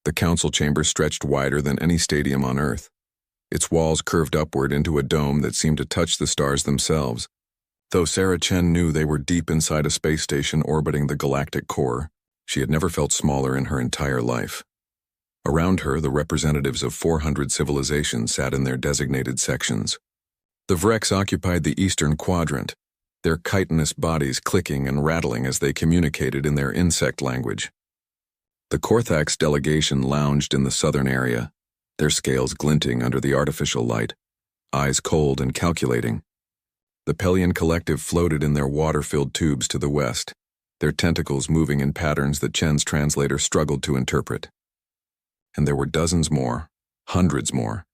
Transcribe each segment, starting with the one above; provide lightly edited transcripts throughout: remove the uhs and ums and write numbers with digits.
The council chamber stretched wider than any stadium on Earth. Its walls curved upward into a dome that seemed to touch the stars themselves. Though Sarah Chen knew they were deep inside a space station orbiting the galactic core, she had never felt smaller in her entire life. Around her, the representatives of 400 civilizations sat in their designated sections. The Vrex occupied the eastern quadrant, their chitinous bodies clicking and rattling as they communicated in their insect language. The Korthax delegation lounged in the southern area, their scales glinting under the artificial light, eyes cold and calculating. The Pelian collective floated in their water-filled tubes to the west, their tentacles moving in patterns that Chen's translator struggled to interpret. And there were dozens more, hundreds more,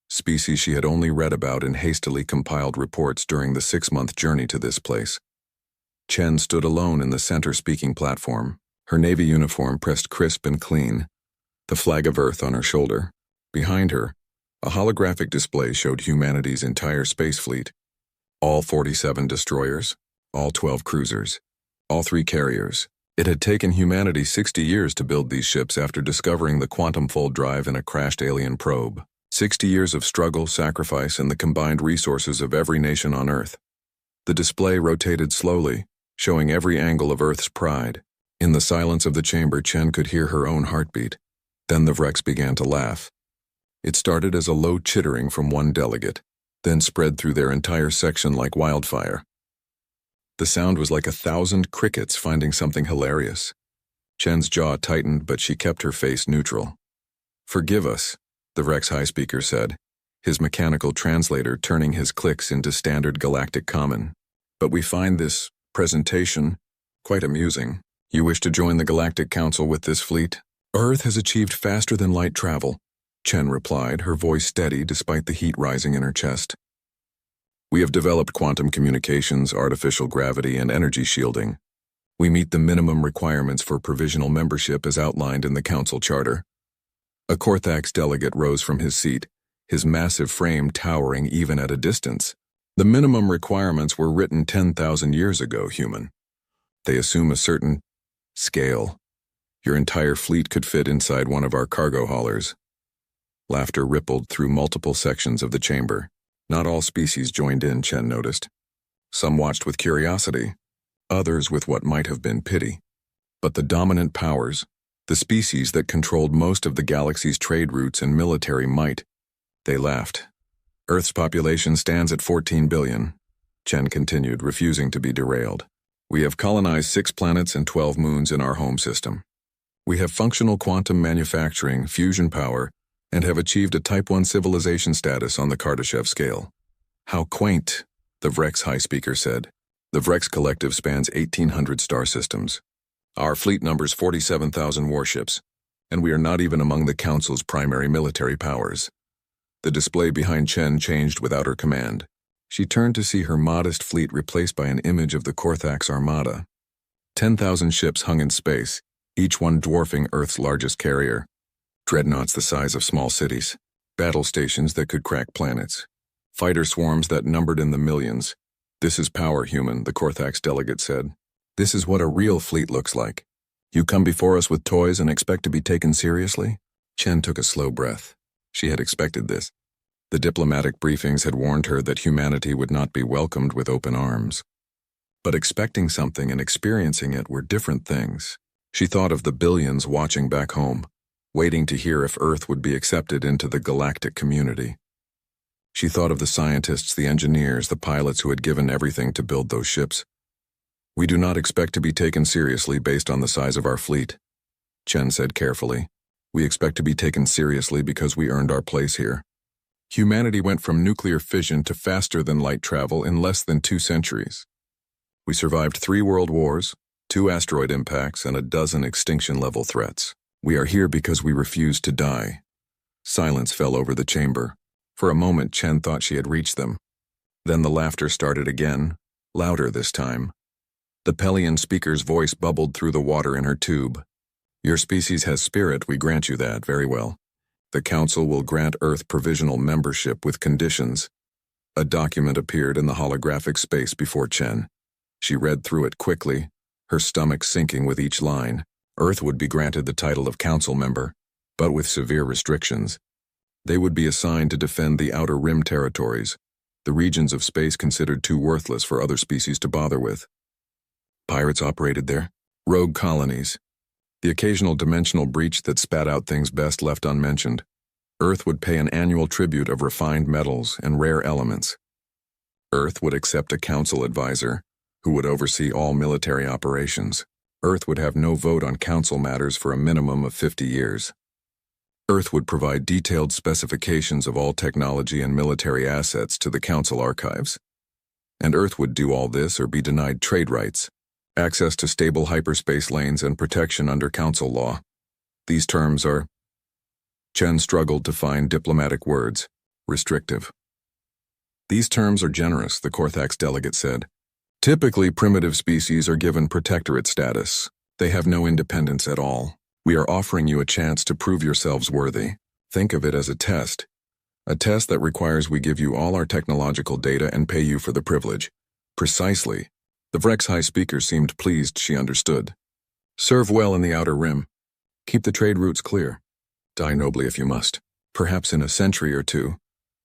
species she had only read about in hastily compiled reports during the 6-month journey to this place. Chen stood alone in the center speaking platform, her Navy uniform pressed crisp and clean, the flag of Earth on her shoulder. Behind her, a holographic display showed humanity's entire space fleet. All 47 destroyers, all 12 cruisers, all 3 carriers. It had taken humanity 60 years to build these ships after discovering the quantum fold drive in a crashed alien probe. 60 years of struggle, sacrifice, and the combined resources of every nation on Earth. The display rotated slowly, showing every angle of Earth's pride. In the silence of the chamber, Chen could hear her own heartbeat. Then the Vrex began to laugh. It started as a low chittering from one delegate, then spread through their entire section like wildfire. The sound was like 1,000 crickets finding something hilarious. Chen's jaw tightened, but she kept her face neutral. "Forgive us," the Vrex high speaker said, his mechanical translator turning his clicks into standard galactic common. "But we find this presentation quite amusing. You wish to join the Galactic Council with this fleet? Earth has achieved faster than light travel," Chen replied, her voice steady despite the heat rising in her chest. "We have developed quantum communications, artificial gravity, and energy shielding. We meet the minimum requirements for provisional membership as outlined in the Council Charter." A Korthax delegate rose from his seat, his massive frame towering even at a distance. "The minimum requirements were written 10,000 years ago, human. They assume a certain scale. Your entire fleet could fit inside one of our cargo haulers." Laughter rippled through multiple sections of the chamber. Not all species joined in, Chen noticed. Some watched with curiosity, others with what might have been pity. But the dominant powers, the species that controlled most of the galaxy's trade routes and military might, they laughed. "Earth's population stands at 14 billion, Chen continued, refusing to be derailed. "We have colonized 6 planets and 12 moons in our home system. We have functional quantum manufacturing, fusion power, and have achieved a Type 1 civilization status on the Kardashev scale." "How quaint," the Vrex high speaker said. "The Vrex collective spans 1,800 star systems. Our fleet numbers 47,000 warships, and we are not even among the Council's primary military powers." The display behind Chen changed without her command. She turned to see her modest fleet replaced by an image of the Korthax armada. 10,000 ships hung in space, each one dwarfing Earth's largest carrier. Dreadnoughts the size of small cities, battle stations that could crack planets, fighter swarms that numbered in the millions. "This is power, human," the Korthax delegate said. "This is what a real fleet looks like. You come before us with toys and expect to be taken seriously?" Chen took a slow breath. She had expected this. The diplomatic briefings had warned her that humanity would not be welcomed with open arms. But expecting something and experiencing it were different things. She thought of the billions watching back home, waiting to hear if Earth would be accepted into the galactic community. She thought of the scientists, the engineers, the pilots who had given everything to build those ships. "We do not expect to be taken seriously based on the size of our fleet," Chen said carefully. "We expect to be taken seriously because we earned our place here. Humanity went from nuclear fission to faster than light travel in less than 2 centuries. We survived 3 world wars, 2 asteroid impacts, and a dozen extinction-level threats. We are here because we refused to die." Silence fell over the chamber. For a moment, Chen thought she had reached them. Then the laughter started again, louder this time. The Pelian speaker's voice bubbled through the water in her tube. "Your species has spirit, we grant you that, very well. The Council will grant Earth provisional membership with conditions." A document appeared in the holographic space before Chen. She read through it quickly, her stomach sinking with each line. Earth would be granted the title of Council member, but with severe restrictions. They would be assigned to defend the Outer Rim territories, the regions of space considered too worthless for other species to bother with. Pirates operated there, rogue colonies, the occasional dimensional breach that spat out things best left unmentioned. Earth would pay an annual tribute of refined metals and rare elements. Earth would accept a council advisor, who would oversee all military operations. Earth would have no vote on council matters for a minimum of 50 years. Earth would provide detailed specifications of all technology and military assets to the council archives. And Earth would do all this or be denied trade rights, access to stable hyperspace lanes, and protection under council law. These terms are... Chen struggled to find diplomatic words. Restrictive. These terms are generous, the Korthax delegate said. Typically, primitive species are given protectorate status. They have no independence at all. We are offering you a chance to prove yourselves worthy. Think of it as a test that requires we give you all our technological data and pay you for the privilege. Precisely. The Vrexhai speaker seemed pleased she understood. Serve well in the Outer Rim. Keep the trade routes clear. Die nobly if you must. Perhaps in a century or two,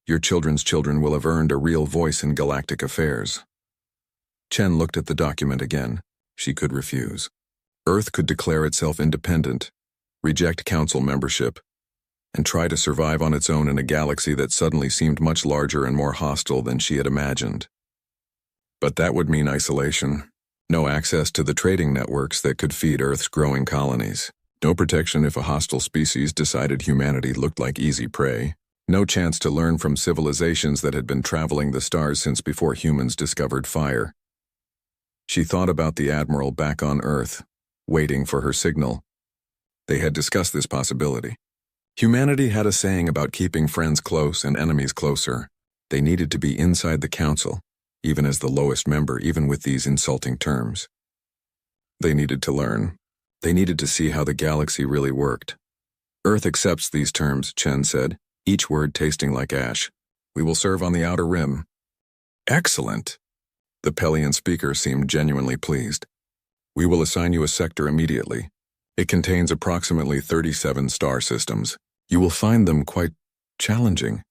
your children's children will have earned a real voice in galactic affairs. Chen looked at the document again. She could refuse. Earth could declare itself independent, reject council membership, and try to survive on its own in a galaxy that suddenly seemed much larger and more hostile than she had imagined. But that would mean isolation, no access to the trading networks that could feed Earth's growing colonies, no protection if a hostile species decided humanity looked like easy prey, no chance to learn from civilizations that had been traveling the stars since before humans discovered fire. She thought about the Admiral back on Earth, waiting for her signal. They had discussed this possibility. Humanity had a saying about keeping friends close and enemies closer. They needed to be inside the council, even as the lowest member, even with these insulting terms. They needed to learn. They needed to see how the galaxy really worked. Earth accepts these terms, Chen said, each word tasting like ash. We will serve on the Outer Rim. Excellent. The Pelian speaker seemed genuinely pleased. We will assign you a sector immediately. It contains approximately 37 star systems. You will find them quite challenging.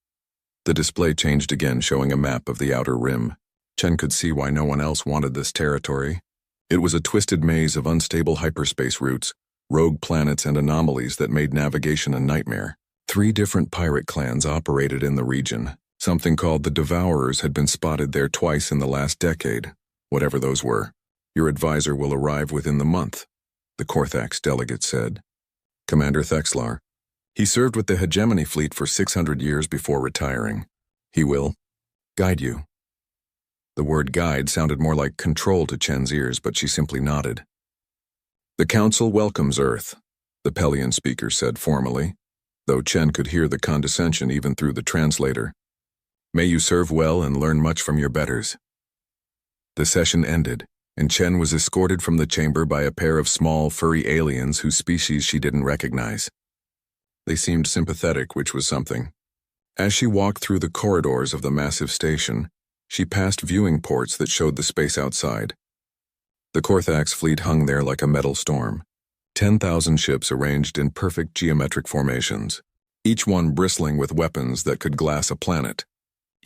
The display changed again, showing a map of the Outer Rim. Chen could see why no one else wanted this territory. It was a twisted maze of unstable hyperspace routes, rogue planets, and anomalies that made navigation a nightmare. 3 different pirate clans operated in the region. Something called the Devourers had been spotted there twice in the last decade. Whatever those were, your advisor will arrive within the month, the Korthax delegate said. Commander Thexlar. He served with the Hegemony Fleet for 600 years before retiring. He will guide you. The word guide sounded more like control to Chen's ears, but she simply nodded. The Council welcomes Earth, the Pelian speaker said formally, though Chen could hear the condescension even through the translator. May you serve well and learn much from your betters. The session ended, and Chen was escorted from the chamber by a pair of small, furry aliens whose species she didn't recognize. They seemed sympathetic, which was something. As she walked through the corridors of the massive station, she passed viewing ports that showed the space outside. The Korthax fleet hung there like a metal storm. 10,000 ships arranged in perfect geometric formations, each one bristling with weapons that could glass a planet,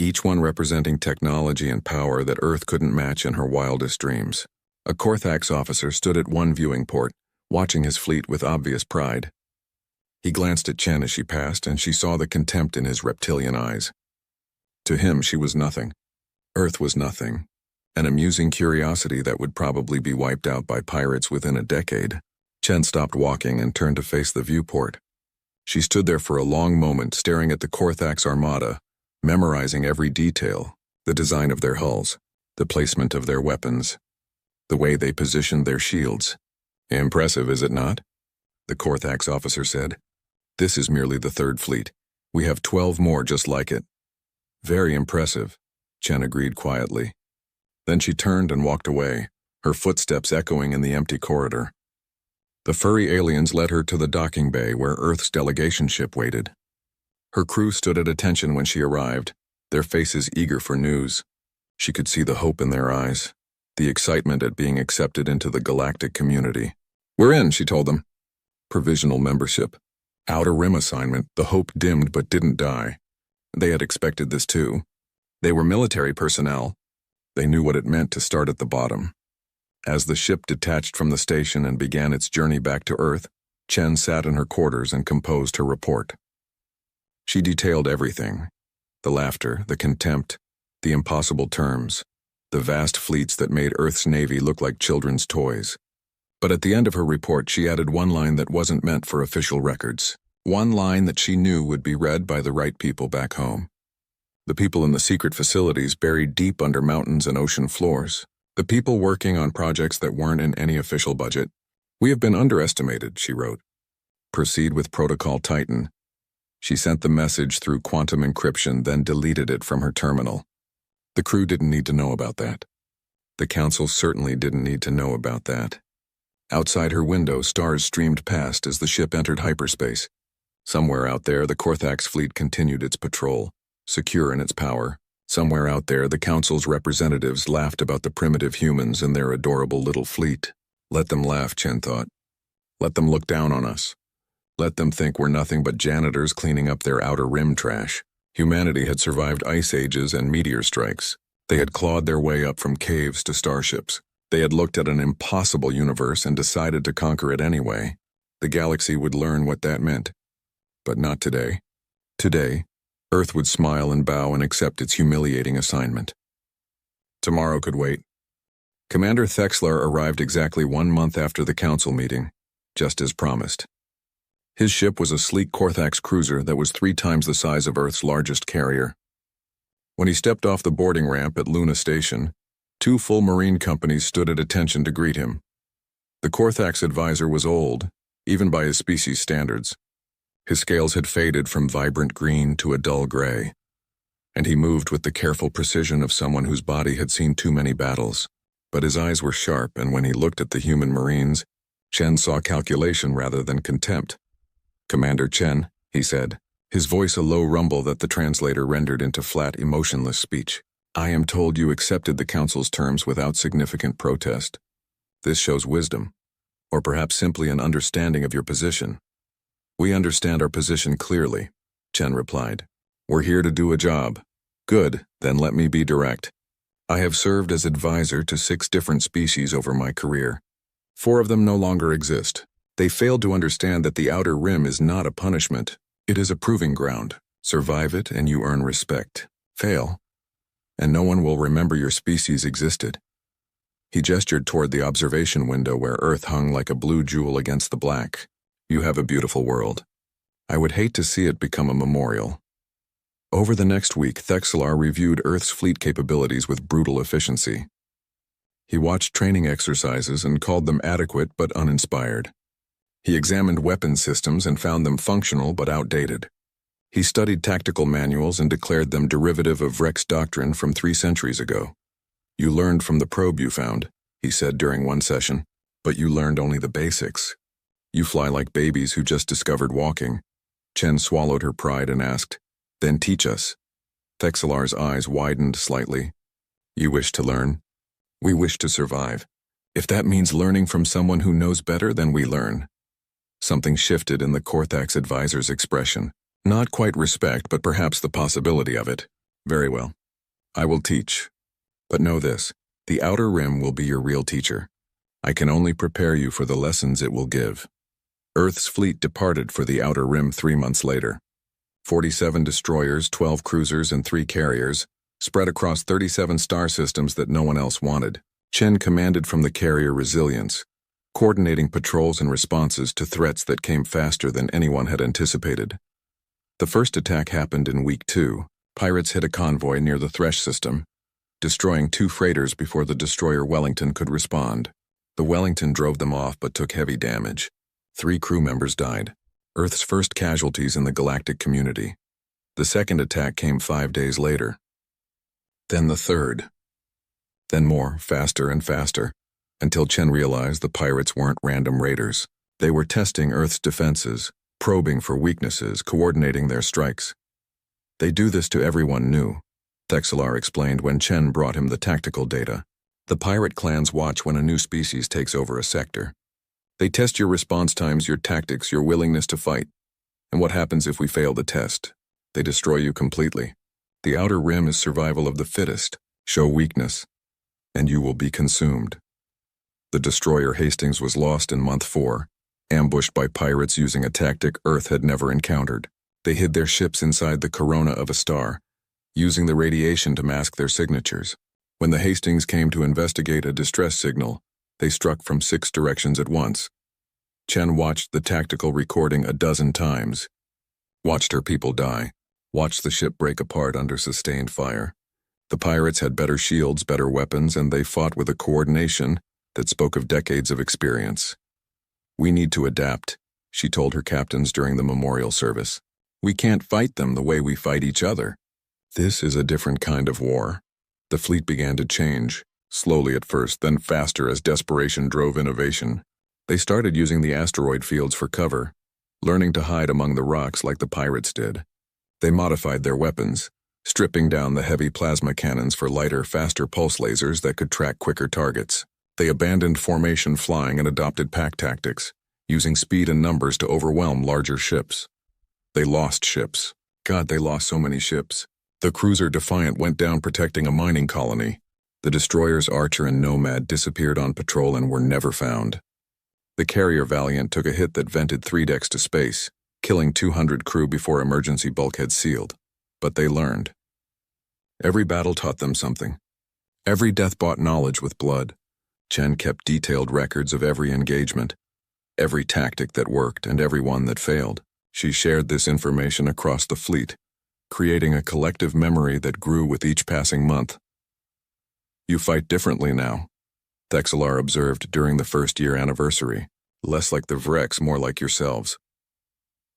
each one representing technology and power that Earth couldn't match in her wildest dreams. A Korthax officer stood at one viewing port, watching his fleet with obvious pride. He glanced at Chen as she passed, and she saw the contempt in his reptilian eyes. To him, she was nothing. Earth was nothing. An amusing curiosity that would probably be wiped out by pirates within a decade. Chen stopped walking and turned to face the viewport. She stood there for a long moment, staring at the Korthax armada, memorizing every detail, the design of their hulls, the placement of their weapons, the way they positioned their shields. Impressive, is it not? The Korthax officer said. This is merely the 3rd fleet. We have 12 more just like it. Very impressive, Chen agreed quietly. Then she turned and walked away, her footsteps echoing in the empty corridor. The furry aliens led her to the docking bay where Earth's delegation ship waited. Her crew stood at attention when she arrived, their faces eager for news. She could see the hope in their eyes, the excitement at being accepted into the galactic community. We're in, she told them. Provisional membership. Outer Rim assignment, the hope dimmed but didn't die. They had expected this too. They were military personnel. They knew what it meant to start at the bottom. As the ship detached from the station and began its journey back to Earth, Chen sat in her quarters and composed her report. She detailed everything: the laughter, the contempt, the impossible terms, the vast fleets that made Earth's navy look like children's toys. But at the end of her report, she added one line that wasn't meant for official records. One line that she knew would be read by the right people back home. The people in the secret facilities buried deep under mountains and ocean floors. The people working on projects that weren't in any official budget. "We have been underestimated," she wrote. "Proceed with Protocol Titan." She sent the message through quantum encryption, then deleted it from her terminal. The crew didn't need to know about that. The council certainly didn't need to know about that. Outside her window, stars streamed past as the ship entered hyperspace. Somewhere out there, the Korthax fleet continued its patrol, secure in its power. Somewhere out there, the council's representatives laughed about the primitive humans and their adorable little fleet. Let them laugh, Chen thought. Let them look down on us. Let them think we're nothing but janitors cleaning up their outer rim trash. Humanity had survived ice ages and meteor strikes. They had clawed their way up from caves to starships. They had looked at an impossible universe and decided to conquer it anyway. The galaxy would learn what that meant. But not today. Today, Earth would smile and bow and accept its humiliating assignment. Tomorrow could wait. Commander Thexlar arrived exactly 1 month after the council meeting, just as promised. His ship was a sleek Korthax cruiser that was 3 times the size of Earth's largest carrier. When he stepped off the boarding ramp at Luna Station, 2 full marine companies stood at attention to greet him. The Korthax advisor was old, even by his species standards. His scales had faded from vibrant green to a dull gray, and he moved with the careful precision of someone whose body had seen too many battles. But his eyes were sharp, and when he looked at the human marines, Chen saw calculation rather than contempt. "Commander Chen," he said, his voice a low rumble that the translator rendered into flat, emotionless speech. "I am told you accepted the council's terms without significant protest. This shows wisdom, or perhaps simply an understanding of your position." "We understand our position clearly," Chen replied. "We're here to do a job." "Good, then let me be direct. I have served as advisor to 6 different species over my career. 4 of them no longer exist. They failed to understand that the outer rim is not a punishment. It is a proving ground. Survive it and you earn respect. Fail, and no one will remember your species existed." He gestured toward the observation window where Earth hung like a blue jewel against the black. "You have a beautiful world. I would hate to see it become a memorial." Over the next week, Thexlar reviewed Earth's fleet capabilities with brutal efficiency. He watched training exercises and called them adequate but uninspired. He examined weapons systems and found them functional but outdated. He studied tactical manuals and declared them derivative of Rex doctrine from 3 centuries ago. "You learned from the probe you found," he said during one session, "but you learned only the basics. You fly like babies who just discovered walking." Chen swallowed her pride and asked, "Then teach us." Thexlar's eyes widened slightly. "You wish to learn? We wish to survive. If that means learning from someone who knows better, then we learn." Something shifted in the Korthax advisor's expression. Not quite respect, but perhaps the possibility of it. "Very well. I will teach. But know this, the outer rim will be your real teacher. I can only prepare you for the lessons it will give." Earth's fleet departed for the outer rim 3 months later. 47 destroyers, 12 cruisers, and 3 carriers, spread across 37 star systems that no one else wanted. Chen commanded from the carrier Resilience, coordinating patrols and responses to threats that came faster than anyone had anticipated. The first attack happened in week 2. Pirates hit a convoy near the Thresh system, destroying 2 freighters before the destroyer Wellington could respond. The Wellington drove them off but took heavy damage. 3 crew members died, Earth's first casualties in the galactic community. The second attack came 5 days later. Then the third. Then more, faster and faster, until Chen realized the pirates weren't random raiders. They were testing Earth's defenses, probing for weaknesses, coordinating their strikes. "They do this to everyone new," Thexlar explained when Chen brought him the tactical data. "The pirate clans watch when a new species takes over a sector. They test your response times, your tactics, your willingness to fight. And what happens if we fail the test? They destroy you completely. The outer rim is survival of the fittest. Show weakness, and you will be consumed. The destroyer Hastings was lost in month 4, ambushed by pirates using a tactic Earth had never encountered. They hid their ships inside the corona of a star, using the radiation to mask their signatures. When the Hastings came to investigate a distress signal, they struck from 6 directions at once. Chen watched the tactical recording a dozen times, watched her people die, watched the ship break apart under sustained fire. The pirates had better shields, better weapons, and they fought with a coordination that spoke of decades of experience. "We need to adapt," she told her captains during the memorial service. "We can't fight them the way we fight each other. This is a different kind of war." The fleet began to change, slowly at first, then faster as desperation drove innovation. They started using the asteroid fields for cover, learning to hide among the rocks like the pirates did. They modified their weapons, stripping down the heavy plasma cannons for lighter, faster pulse lasers that could track quicker targets. They abandoned formation flying and adopted pack tactics, using speed and numbers to overwhelm larger ships. They lost ships. God, they lost so many ships. The cruiser Defiant went down protecting a mining colony. The destroyers Archer and Nomad disappeared on patrol and were never found. The carrier Valiant took a hit that vented 3 decks to space, killing 200 crew before emergency bulkheads sealed. But they learned. Every battle taught them something. Every death bought knowledge with blood. Chen kept detailed records of every engagement, every tactic that worked and every one that failed. She shared this information across the fleet, creating a collective memory that grew with each passing month. "You fight differently now," Thexelar observed during the first-year anniversary. "Less like the Vrex, more like yourselves."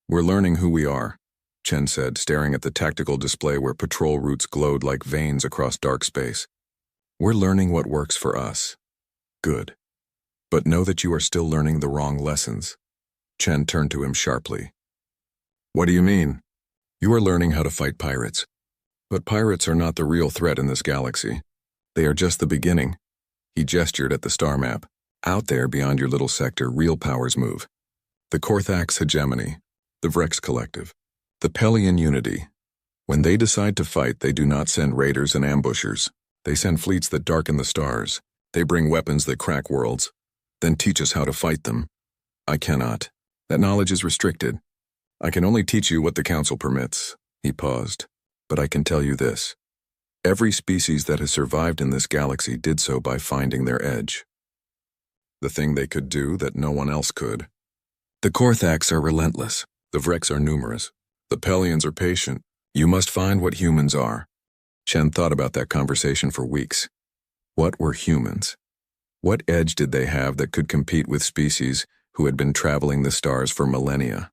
"We're learning who we are," Chen said, staring at the tactical display where patrol routes glowed like veins across dark space. "We're learning what works for us." "Good. But know that you are still learning the wrong lessons." Chen turned to him sharply. "What do you mean?" "You are learning how to fight pirates. But pirates are not the real threat in this galaxy. They are just the beginning." He gestured at the star map. "Out there beyond your little sector, real powers move. The Korthax hegemony, the Vrex collective, the Pelian unity. When they decide to fight, they do not send raiders and ambushers. They send fleets that darken the stars. They bring weapons that crack worlds, then teach us how to fight them. I cannot. That knowledge is restricted. I can only teach you what the Council permits." He paused. "But I can tell you this. Every species that has survived in this galaxy did so by finding their edge. The thing they could do that no one else could. The Korthax are relentless. The Vrex are numerous. The Pelians are patient. You must find what humans are." Chen thought about that conversation for weeks. What were humans? What edge did they have that could compete with species who had been traveling the stars for millennia?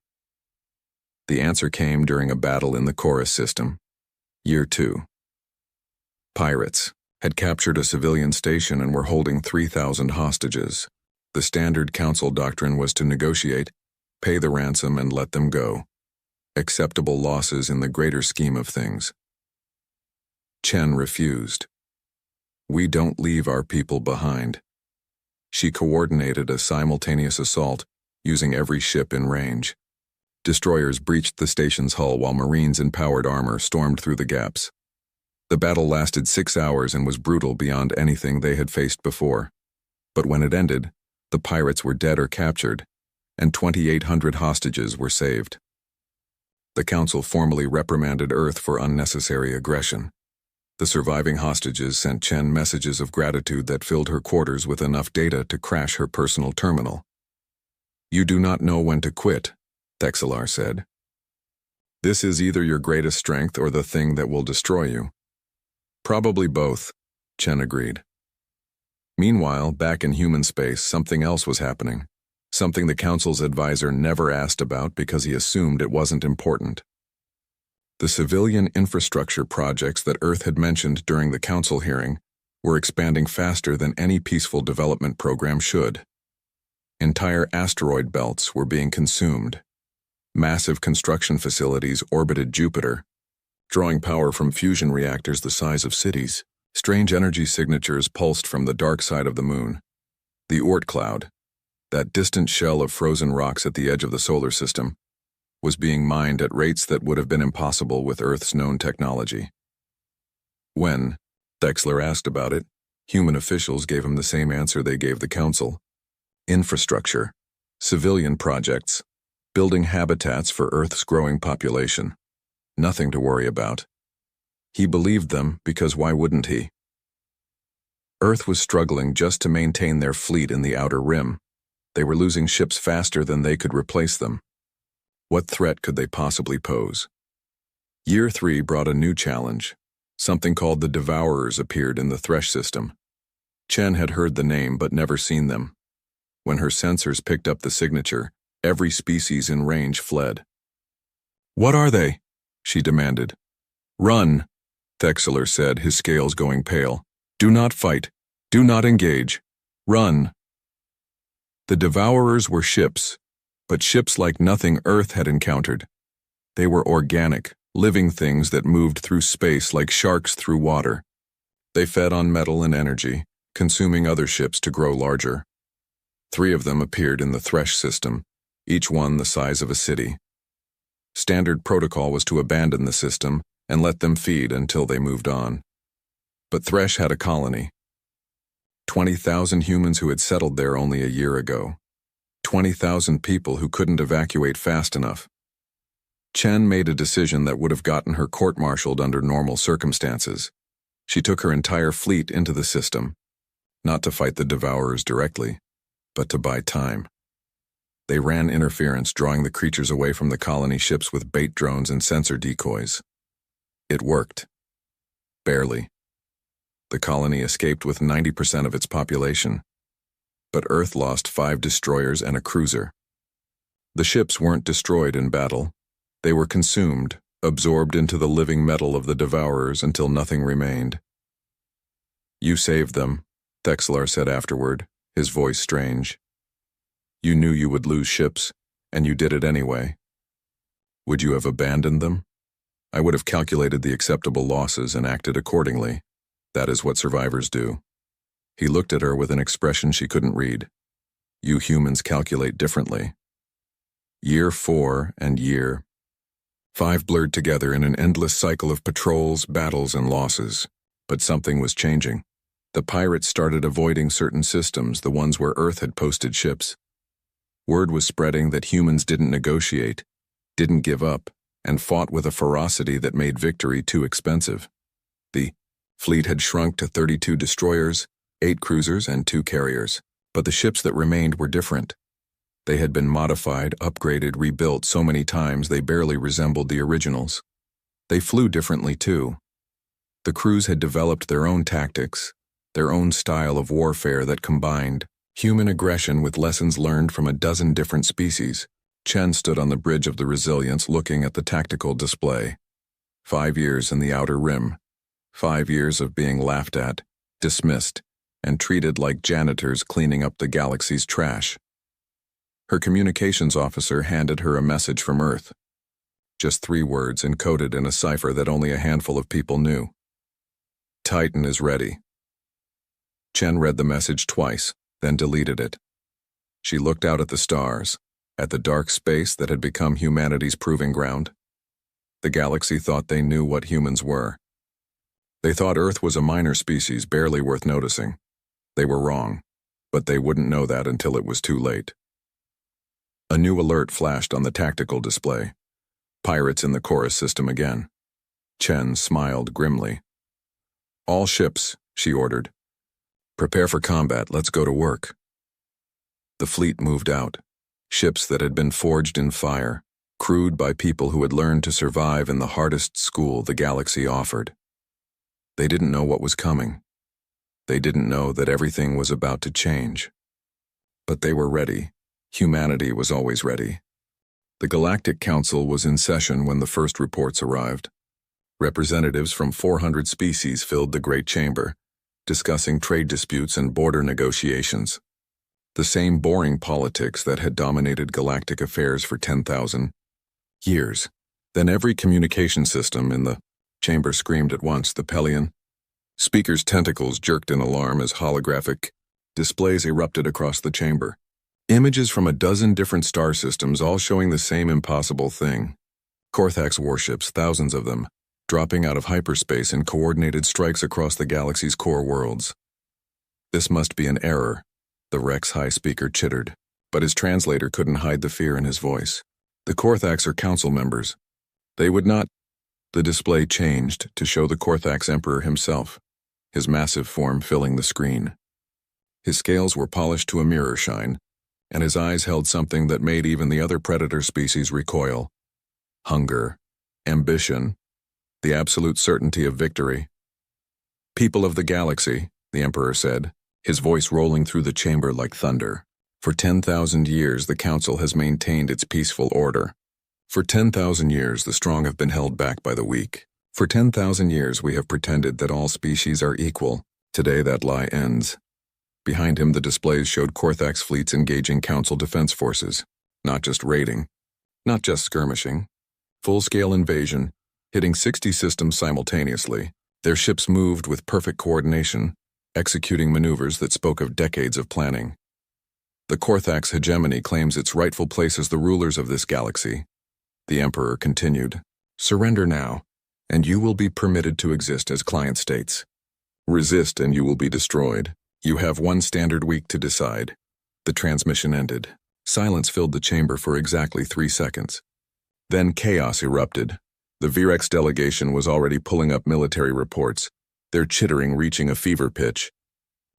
The answer came during a battle in the Chorus system. Year 2. Pirates had captured a civilian station and were holding 3,000 hostages. The standard council doctrine was to negotiate, pay the ransom, and let them go. Acceptable losses in the greater scheme of things. Chen refused. "We don't leave our people behind." She coordinated a simultaneous assault, using every ship in range. Destroyers breached the station's hull while Marines in powered armor stormed through the gaps. The battle lasted 6 hours and was brutal beyond anything they had faced before. But when it ended, the pirates were dead or captured, and 2,800 hostages were saved. The Council formally reprimanded Earth for unnecessary aggression. The surviving hostages sent Chen messages of gratitude that filled her quarters with enough data to crash her personal terminal. "You do not know when to quit," Thexelar said. "This is either your greatest strength or the thing that will destroy you." "Probably both," Chen agreed. Meanwhile, back in human space, something else was happening. Something the Council's advisor never asked about because he assumed it wasn't important. The civilian infrastructure projects that Earth had mentioned during the Council hearing were expanding faster than any peaceful development program should. Entire asteroid belts were being consumed. Massive construction facilities orbited Jupiter, drawing power from fusion reactors the size of cities. Strange energy signatures pulsed from the dark side of the moon. The Oort cloud, that distant shell of frozen rocks at the edge of the solar system, was being mined at rates that would have been impossible with Earth's known technology. When Thexler asked about it, human officials gave him the same answer they gave the Council. Infrastructure, civilian projects, building habitats for Earth's growing population. Nothing to worry about. He believed them because why wouldn't he? Earth was struggling just to maintain their fleet in the Outer Rim. They were losing ships faster than they could replace them. What threat could they possibly pose? Year 3 brought a new challenge. Something called the Devourers appeared in the Thresh system. Chen had heard the name but never seen them. When her sensors picked up the signature, every species in range fled. "What are they?" she demanded. "Run," Thexler said, his scales going pale. "Do not fight. Do not engage. Run." The Devourers were ships, but ships like nothing Earth had encountered. They were organic, living things that moved through space like sharks through water. They fed on metal and energy, consuming other ships to grow larger. 3 of them appeared in the Thresh system, each one the size of a city. Standard protocol was to abandon the system and let them feed until they moved on. But Thresh had a colony. 20,000 humans who had settled there only a year ago. 20,000 people who couldn't evacuate fast enough. Chen made a decision that would have gotten her court-martialed under normal circumstances. She took her entire fleet into the system, not to fight the Devourers directly, but to buy time. They ran interference, drawing the creatures away from the colony ships with bait drones and sensor decoys. It worked. Barely. The colony escaped with 90% of its population. But Earth lost 5 destroyers and a cruiser. The ships weren't destroyed in battle. They were consumed, absorbed into the living metal of the Devourers until nothing remained. "You saved them," Thexler said afterward, his voice strange. "You knew you would lose ships, and you did it anyway. Would you have abandoned them? I would have calculated the acceptable losses and acted accordingly. That is what survivors do." He looked at her with an expression she couldn't read. "You humans calculate differently." Year 4 and year 5 blurred together in an endless cycle of patrols, battles, and losses. But something was changing. The pirates started avoiding certain systems, the ones where Earth had posted ships. Word was spreading that humans didn't negotiate, didn't give up, and fought with a ferocity that made victory too expensive. The fleet had shrunk to 32 destroyers, 8 cruisers, and 2 carriers, but the ships that remained were different. They had been modified, upgraded, rebuilt so many times they barely resembled the originals. They flew differently too. The crews had developed their own tactics, their own style of warfare that combined human aggression with lessons learned from a dozen different species. Chen stood on the bridge of the Resilience looking at the tactical display. 5 years in the Outer Rim. 5 years of being laughed at, dismissed, and treated like janitors cleaning up the galaxy's trash. Her communications officer handed her a message from Earth. Just 3 words encoded in a cipher that only a handful of people knew. "Titan is ready." Chen read the message twice, then deleted it. She looked out at the stars, at the dark space that had become humanity's proving ground. The galaxy thought they knew what humans were. They thought Earth was a minor species barely worth noticing. They were wrong, but they wouldn't know that until it was too late. A new alert flashed on the tactical display. Pirates in the chorus system again. Chen smiled grimly. "All ships," she ordered. "Prepare for combat, let's go to work." The fleet moved out. Ships that had been forged in fire, crewed by people who had learned to survive in the hardest school the galaxy offered. They didn't know what was coming. They didn't know that everything was about to change. But they were ready. Humanity was always ready. The Galactic Council was in session when the first reports arrived. Representatives from 400 species filled the Great Chamber, discussing trade disputes and border negotiations. The same boring politics that had dominated galactic affairs for 10,000 years. Then every communication system in the chamber screamed at once, the Pelion. Speakers' tentacles jerked in alarm as holographic displays erupted across the chamber. Images from a dozen different star systems all showing the same impossible thing. Korthax warships, thousands of them, dropping out of hyperspace in coordinated strikes across the galaxy's core worlds. This must be an error, the Rex High Speaker chittered, but his translator couldn't hide the fear in his voice. The Korthax are council members. They would not. The display changed to show the Korthax Emperor himself, his massive form filling the screen. His scales were polished to a mirror shine, and his eyes held something that made even the other predator species recoil. Hunger, ambition, the absolute certainty of victory. "People of the galaxy," the Emperor said, his voice rolling through the chamber like thunder. "For 10,000 years the Council has maintained its peaceful order. For 10,000 years the strong have been held back by the weak. For 10,000 years we have pretended that all species are equal. Today that lie ends." Behind him the displays showed Korthax fleets engaging Council defense forces. Not just raiding, not just skirmishing. Full-scale invasion, hitting 60 systems simultaneously. Their ships moved with perfect coordination, executing maneuvers that spoke of decades of planning. The Korthax hegemony claims its rightful place as the rulers of this galaxy. The Emperor continued, "Surrender now, and you will be permitted to exist as client states. Resist and you will be destroyed. You have one standard week to decide." The transmission ended. Silence filled the chamber for exactly 3 seconds. Then chaos erupted. The Virex delegation was already pulling up military reports, their chittering reaching a fever pitch.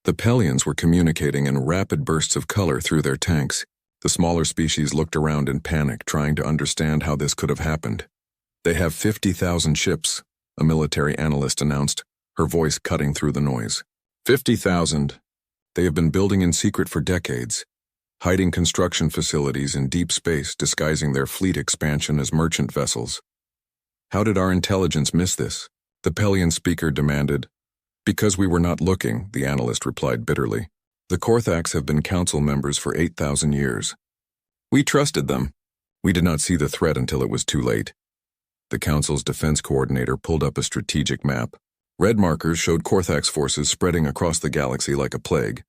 The Pelians were communicating in rapid bursts of color through their tanks. The smaller species looked around in panic, trying to understand how this could have happened. "They have 50,000 ships," a military analyst announced, her voice cutting through the noise. 50,000. They have been building in secret for decades, hiding construction facilities in deep space, disguising their fleet expansion as merchant vessels. "How did our intelligence miss this?" the Pelian speaker demanded. "Because we were not looking," the analyst replied bitterly. "The Korthax have been council members for 8,000 years. We trusted them. We did not see the threat until it was too late." The council's defense coordinator pulled up a strategic map. Red markers showed Korthax forces spreading across the galaxy like a plague.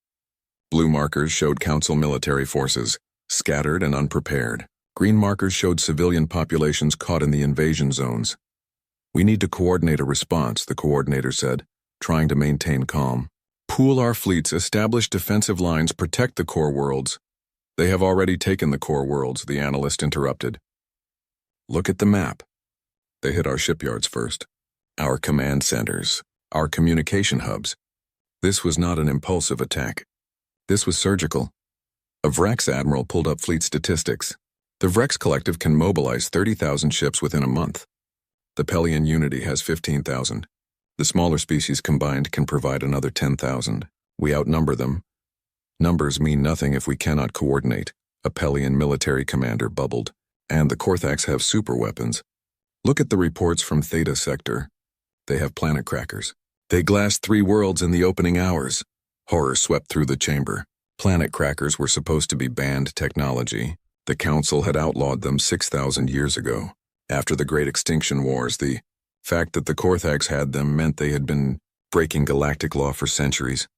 Blue markers showed Council military forces, scattered and unprepared. Green markers showed civilian populations caught in the invasion zones. "We need to coordinate a response," the coordinator said, trying to maintain calm. "Pool our fleets, establish defensive lines, protect the core worlds." "They have already taken the core worlds," the analyst interrupted. "Look at the map. They hit our shipyards first. Our command centers, our communication hubs. This was not an impulsive attack. This was surgical." A Vrex admiral pulled up fleet statistics. The Vrex Collective can mobilize 30,000 ships within a month. The Pelian Unity has 15,000. The smaller species combined can provide another 10,000. We outnumber them. Numbers mean nothing if we cannot coordinate, a Pelian military commander bubbled. And the Korthax have superweapons. Look at the reports from Theta Sector. They have planet crackers. They glassed 3 worlds in the opening hours. Horror swept through the chamber. Planet crackers were supposed to be banned technology. The Council had outlawed them 6,000 years ago. After the Great Extinction Wars, the fact that the Korthax had them meant they had been breaking galactic law for centuries.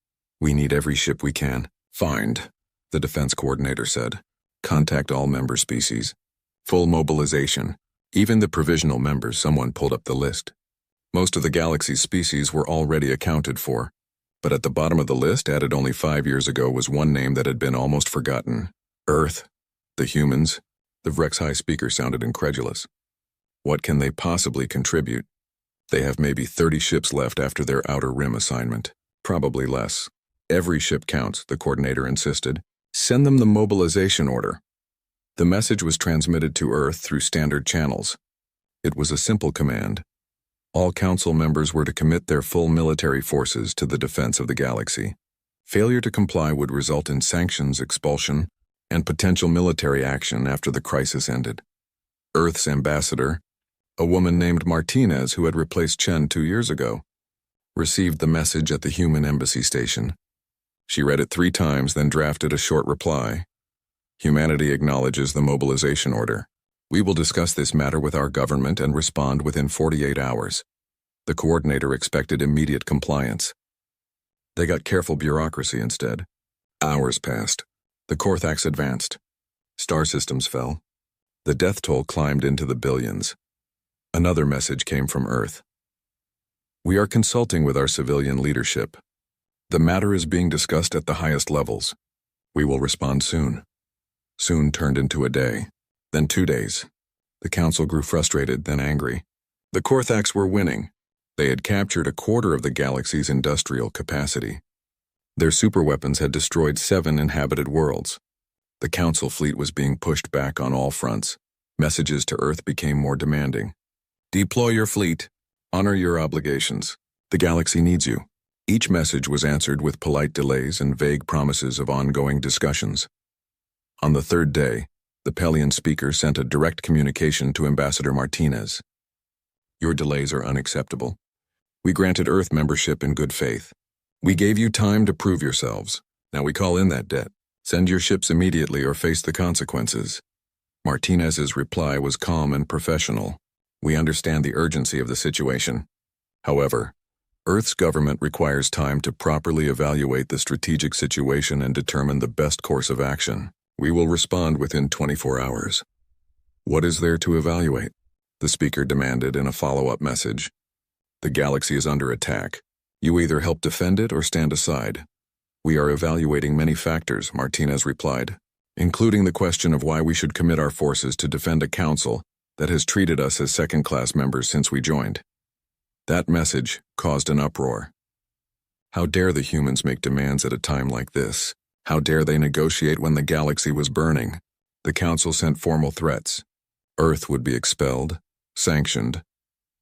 "We need every ship we can find," the defense coordinator said. "Contact all member species. Full mobilization. Even the provisional members," someone pulled up the list. Most of the galaxy's species were already accounted for, but at the bottom of the list, added only 5 years ago, was one name that had been almost forgotten. Earth. The humans. The Vrex High Speaker sounded incredulous. What can they possibly contribute? They have maybe 30 ships left after their Outer Rim assignment. Probably less. "Every ship counts," the coordinator insisted. "Send them the mobilization order." The message was transmitted to Earth through standard channels. It was a simple command. All Council members were to commit their full military forces to the defense of the galaxy. Failure to comply would result in sanctions, expulsion, and potential military action after the crisis ended. Earth's ambassador, a woman named Martinez who had replaced Chen 2 years ago, received the message at the human embassy station. She read it 3 times, then drafted a short reply. "Humanity acknowledges the mobilization order. We will discuss this matter with our government and respond within 48 hours. The coordinator expected immediate compliance. They got careful bureaucracy instead. Hours passed. The Korthax advanced. Star systems fell. The death toll climbed into the billions. Another message came from Earth. We are consulting with our civilian leadership. The matter is being discussed at the highest levels. We will respond soon. Soon turned into a day, then 2 days. The council grew frustrated, then angry. The Korthax were winning. They had captured a quarter of the galaxy's industrial capacity. Their superweapons had destroyed 7 inhabited worlds. The council fleet was being pushed back on all fronts. Messages to Earth became more demanding. Deploy your fleet. Honor your obligations. The galaxy needs you. Each message was answered with polite delays and vague promises of ongoing discussions. On the 3rd day, the Pelian speaker sent a direct communication to Ambassador Martinez. Your delays are unacceptable. We granted Earth membership in good faith. We gave you time to prove yourselves. Now we call in that debt. Send your ships immediately or face the consequences. Martinez's reply was calm and professional. We understand the urgency of the situation. However, Earth's government requires time to properly evaluate the strategic situation and determine the best course of action. We will respond within 24 hours. What is there to evaluate? The speaker demanded in a follow-up message. The galaxy is under attack. You either help defend it or stand aside. We are evaluating many factors, Martinez replied, including the question of why we should commit our forces to defend a council that has treated us as second-class members since we joined. That message caused an uproar. How dare the humans make demands at a time like this? How dare they negotiate when the galaxy was burning? The council sent formal threats. Earth would be expelled, sanctioned,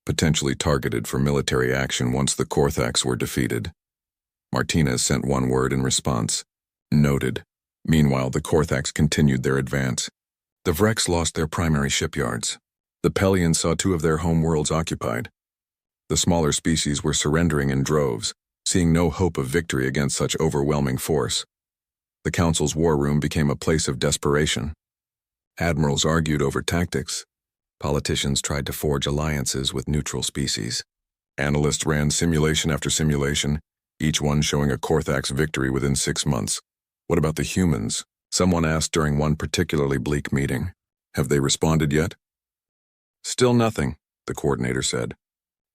potentially targeted for military action once the Korthax were defeated. Martinez sent one word in response. Noted. Meanwhile, the Korthax continued their advance. The Vreks lost their primary shipyards. The Pelians saw 2 of their home worlds occupied. The smaller species were surrendering in droves, seeing no hope of victory against such overwhelming force. The council's war room became a place of desperation. Admirals argued over tactics. Politicians tried to forge alliances with neutral species. Analysts ran simulation after simulation, each one showing a Korthax victory within 6 months. What about the humans? Someone asked during one particularly bleak meeting. Have they responded yet? Still nothing, the coordinator said.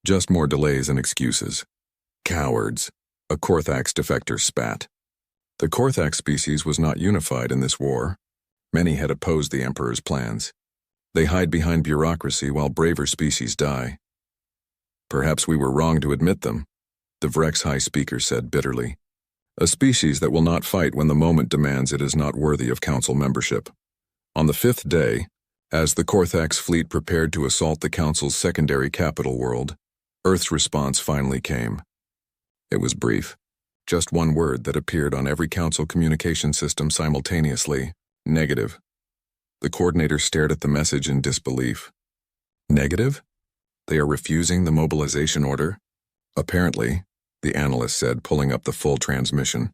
Just more delays and excuses. Cowards, a Korthax defector spat. The Korthax species was not unified in this war. Many had opposed the Emperor's plans. They hide behind bureaucracy while braver species die. Perhaps we were wrong to admit them, the Vreks High Speaker said bitterly. A species that will not fight when the moment demands it is not worthy of council membership. On the 5th day, as the Korthax fleet prepared to assault the council's secondary capital world, Earth's response finally came. It was brief. Just one word that appeared on every council communication system simultaneously: negative. The coordinator stared at the message in disbelief. Negative? They are refusing the mobilization order? Apparently, the analyst said, pulling up the full transmission.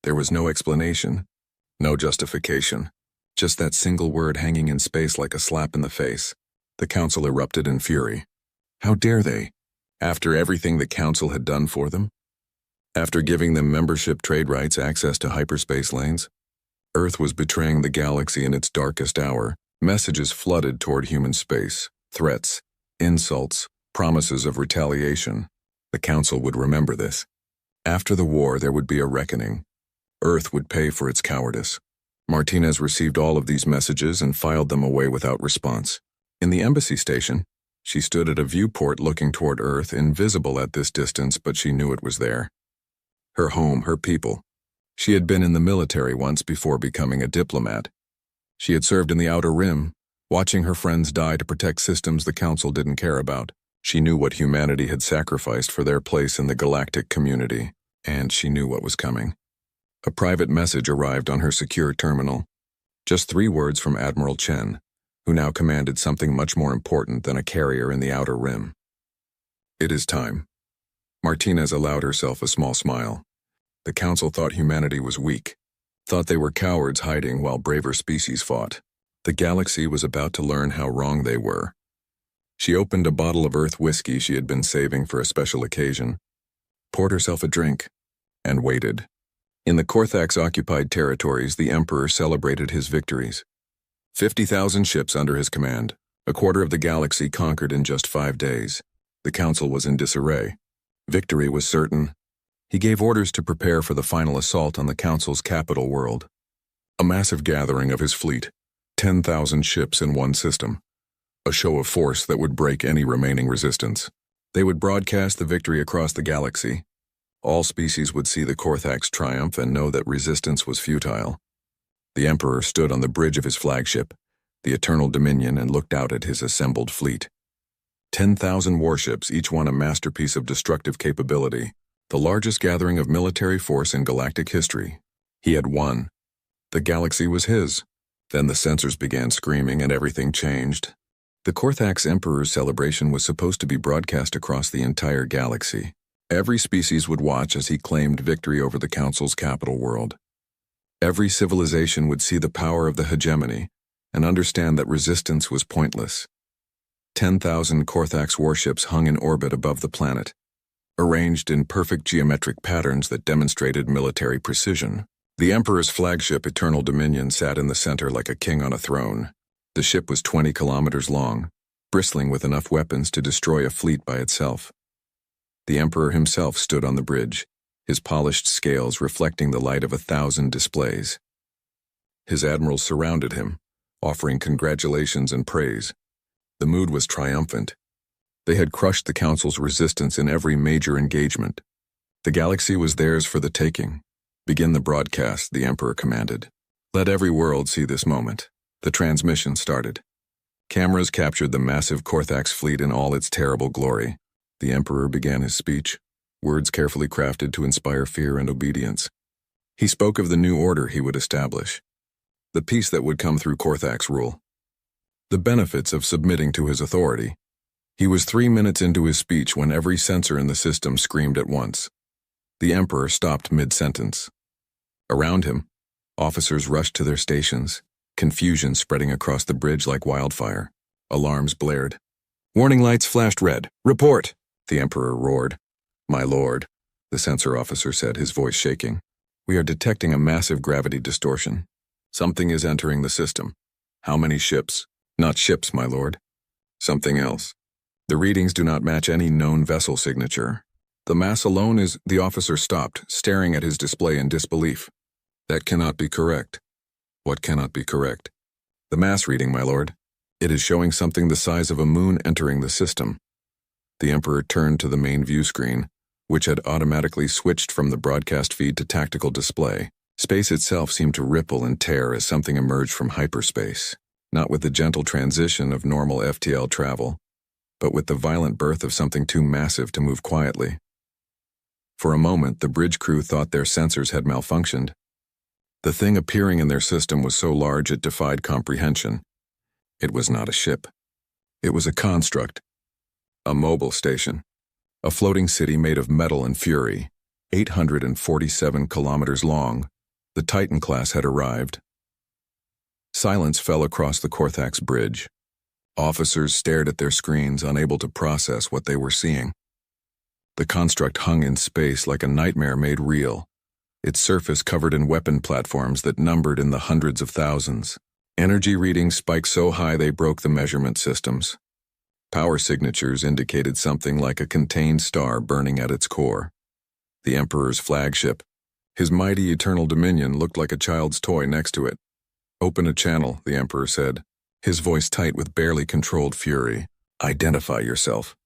There was no explanation, no justification, just that single word hanging in space like a slap in the face. The council erupted in fury. How dare they? After everything the council had done for them? After giving them membership, trade rights, access to hyperspace lanes? Earth was betraying the galaxy in its darkest hour. Messages flooded toward human space. Threats, insults, promises of retaliation. The council would remember this. After the war, there would be a reckoning. Earth would pay for its cowardice. Martinez received all of these messages and filed them away without response. In the embassy station, she stood at a viewport looking toward Earth, invisible at this distance, but she knew it was there. Her home, her people. She had been in the military once before becoming a diplomat. She had served in the Outer Rim, watching her friends die to protect systems the council didn't care about. She knew what humanity had sacrificed for their place in the galactic community, and she knew what was coming. A private message arrived on her secure terminal. Just 3 words from Admiral Chen, who now commanded something much more important than a carrier in the Outer Rim. It is time. Martinez allowed herself a small smile. The council thought humanity was weak, thought they were cowards hiding while braver species fought. The galaxy was about to learn how wrong they were. She opened a bottle of Earth whiskey she had been saving for a special occasion, poured herself a drink, and waited. In the Korthax-occupied territories, the Emperor celebrated his victories. 50,000 ships under his command, a quarter of the galaxy conquered in just 5 days. The council was in disarray. Victory was certain. He gave orders to prepare for the final assault on the council's capital world. A massive gathering of his fleet, 10,000 ships in one system. A show of force that would break any remaining resistance. They would broadcast the victory across the galaxy. All species would see the Korthax triumph and know that resistance was futile. The Emperor stood on the bridge of his flagship, the Eternal Dominion, and looked out at his assembled fleet. 10,000 warships, each one a masterpiece of destructive capability, the largest gathering of military force in galactic history. He had won. The galaxy was his. Then the sensors began screaming and everything changed. The Korthax Emperor's celebration was supposed to be broadcast across the entire galaxy. Every species would watch as he claimed victory over the Council's capital world. Every civilization would see the power of the hegemony and understand that resistance was pointless. 10,000 Korthax warships hung in orbit above the planet, arranged in perfect geometric patterns that demonstrated military precision. The Emperor's flagship Eternal Dominion sat in the center like a king on a throne. The ship was 20 kilometers long, bristling with enough weapons to destroy a fleet by itself. The Emperor himself stood on the bridge, his polished scales reflecting the light of 1,000 displays. His admirals surrounded him, offering congratulations and praise. The mood was triumphant. They had crushed the Council's resistance in every major engagement. The galaxy was theirs for the taking. Begin the broadcast, the Emperor commanded. Let every world see this moment. The transmission started. Cameras captured the massive Korthax fleet in all its terrible glory. The Emperor began his speech, words carefully crafted to inspire fear and obedience. He spoke of the new order he would establish, the peace that would come through Korthax rule, the benefits of submitting to his authority. He was 3 minutes into his speech when every sensor in the system screamed at once. The Emperor stopped mid-sentence. Around him, officers rushed to their stations, confusion spreading across the bridge like wildfire. Alarms blared. Warning lights flashed red. Report! The Emperor roared. My lord, the sensor officer said, his voice shaking. We are detecting a massive gravity distortion. Something is entering the system. How many ships? Not ships, my lord. Something else. The readings do not match any known vessel signature. The mass alone is... The officer stopped, staring at his display in disbelief. That cannot be correct. What cannot be correct? The mass reading, my lord. It is showing something the size of a moon entering the system. The Emperor turned to the main view screen, which had automatically switched from the broadcast feed to tactical display. Space itself seemed to ripple and tear as something emerged from hyperspace, not with the gentle transition of normal FTL travel, but with the violent birth of something too massive to move quietly. For a moment, the bridge crew thought their sensors had malfunctioned. The thing appearing in their system was so large it defied comprehension. It was not a ship. It was a construct. A mobile station. A floating city made of metal and fury, 847 kilometers long. The Titan class had arrived. Silence fell across the Korthax bridge. Officers stared at their screens, unable to process what they were seeing. The construct hung in space like a nightmare made real, its surface covered in weapon platforms that numbered in the hundreds of thousands. Energy readings spiked so high they broke the measurement systems. Power signatures indicated something like a contained star burning at its core. The Emperor's flagship, his mighty Eternal Dominion, looked like a child's toy next to it. Open a channel, the Emperor said, his voice tight with barely controlled fury. Identify yourself.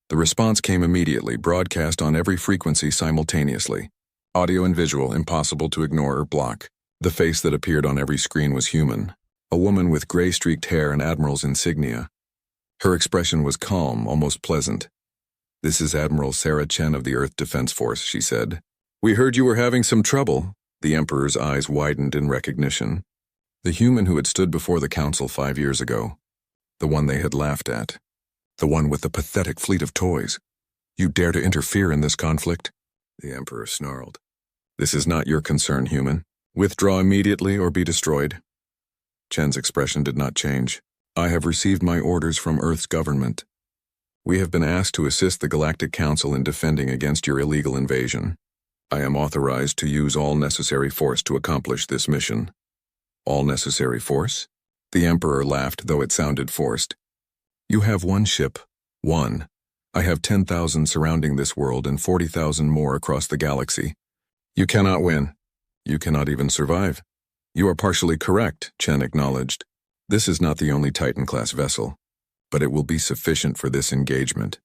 The response came immediately, broadcast on every frequency simultaneously. Audio and visual, impossible to ignore or block. The face that appeared on every screen was human. A woman with gray-streaked hair and admiral's insignia. Her expression was calm, almost pleasant. This is Admiral Sarah Chen of the Earth Defense Force, she said. We heard you were having some trouble. The Emperor's eyes widened in recognition. The human who had stood before the Council 5 years ago. The one they had laughed at. The one with the pathetic fleet of toys. You dare to interfere in this conflict? The Emperor snarled. This is not your concern, human. Withdraw immediately or be destroyed. Chen's expression did not change. I have received my orders from Earth's government. We have been asked to assist the Galactic Council in defending against your illegal invasion. I am authorized to use all necessary force to accomplish this mission. All necessary force? The Emperor laughed, though it sounded forced. You have one ship. One. I have 10,000 surrounding this world and 40,000 more across the galaxy. You cannot win. You cannot even survive. You are partially correct, Chen acknowledged. This is not the only Titan-class vessel, but it will be sufficient for this engagement.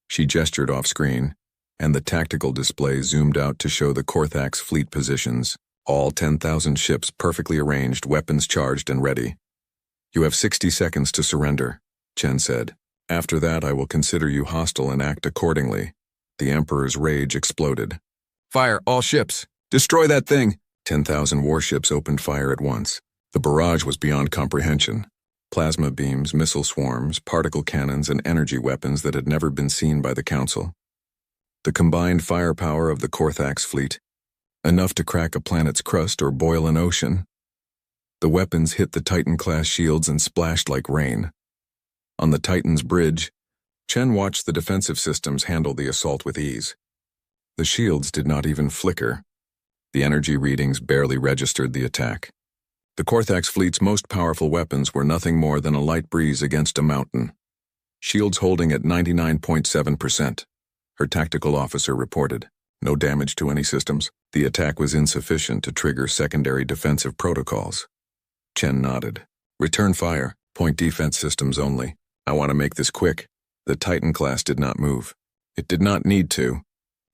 She gestured off-screen, and the tactical display zoomed out to show the Korthax fleet positions, all 10,000 ships perfectly arranged, weapons charged and ready. You have 60 seconds to surrender, Chen said. After that, I will consider you hostile and act accordingly. The Emperor's rage exploded. Fire, all ships! Destroy that thing! 10,000 warships opened fire at once. The barrage was beyond comprehension. Plasma beams, missile swarms, particle cannons, and energy weapons that had never been seen by the Council. The combined firepower of the Korthax fleet, enough to crack a planet's crust or boil an ocean. The weapons hit the Titan-class shields and splashed like rain. On the Titan's bridge, Chen watched the defensive systems handle the assault with ease. The shields did not even flicker. The energy readings barely registered the attack. The Korthax fleet's most powerful weapons were nothing more than a light breeze against a mountain. Shields holding at 99.7%. Her tactical officer reported. No damage to any systems. The attack was insufficient to trigger secondary defensive protocols. Chen nodded. Return fire. Point defense systems only. I want to make this quick. The Titan class did not move. It did not need to.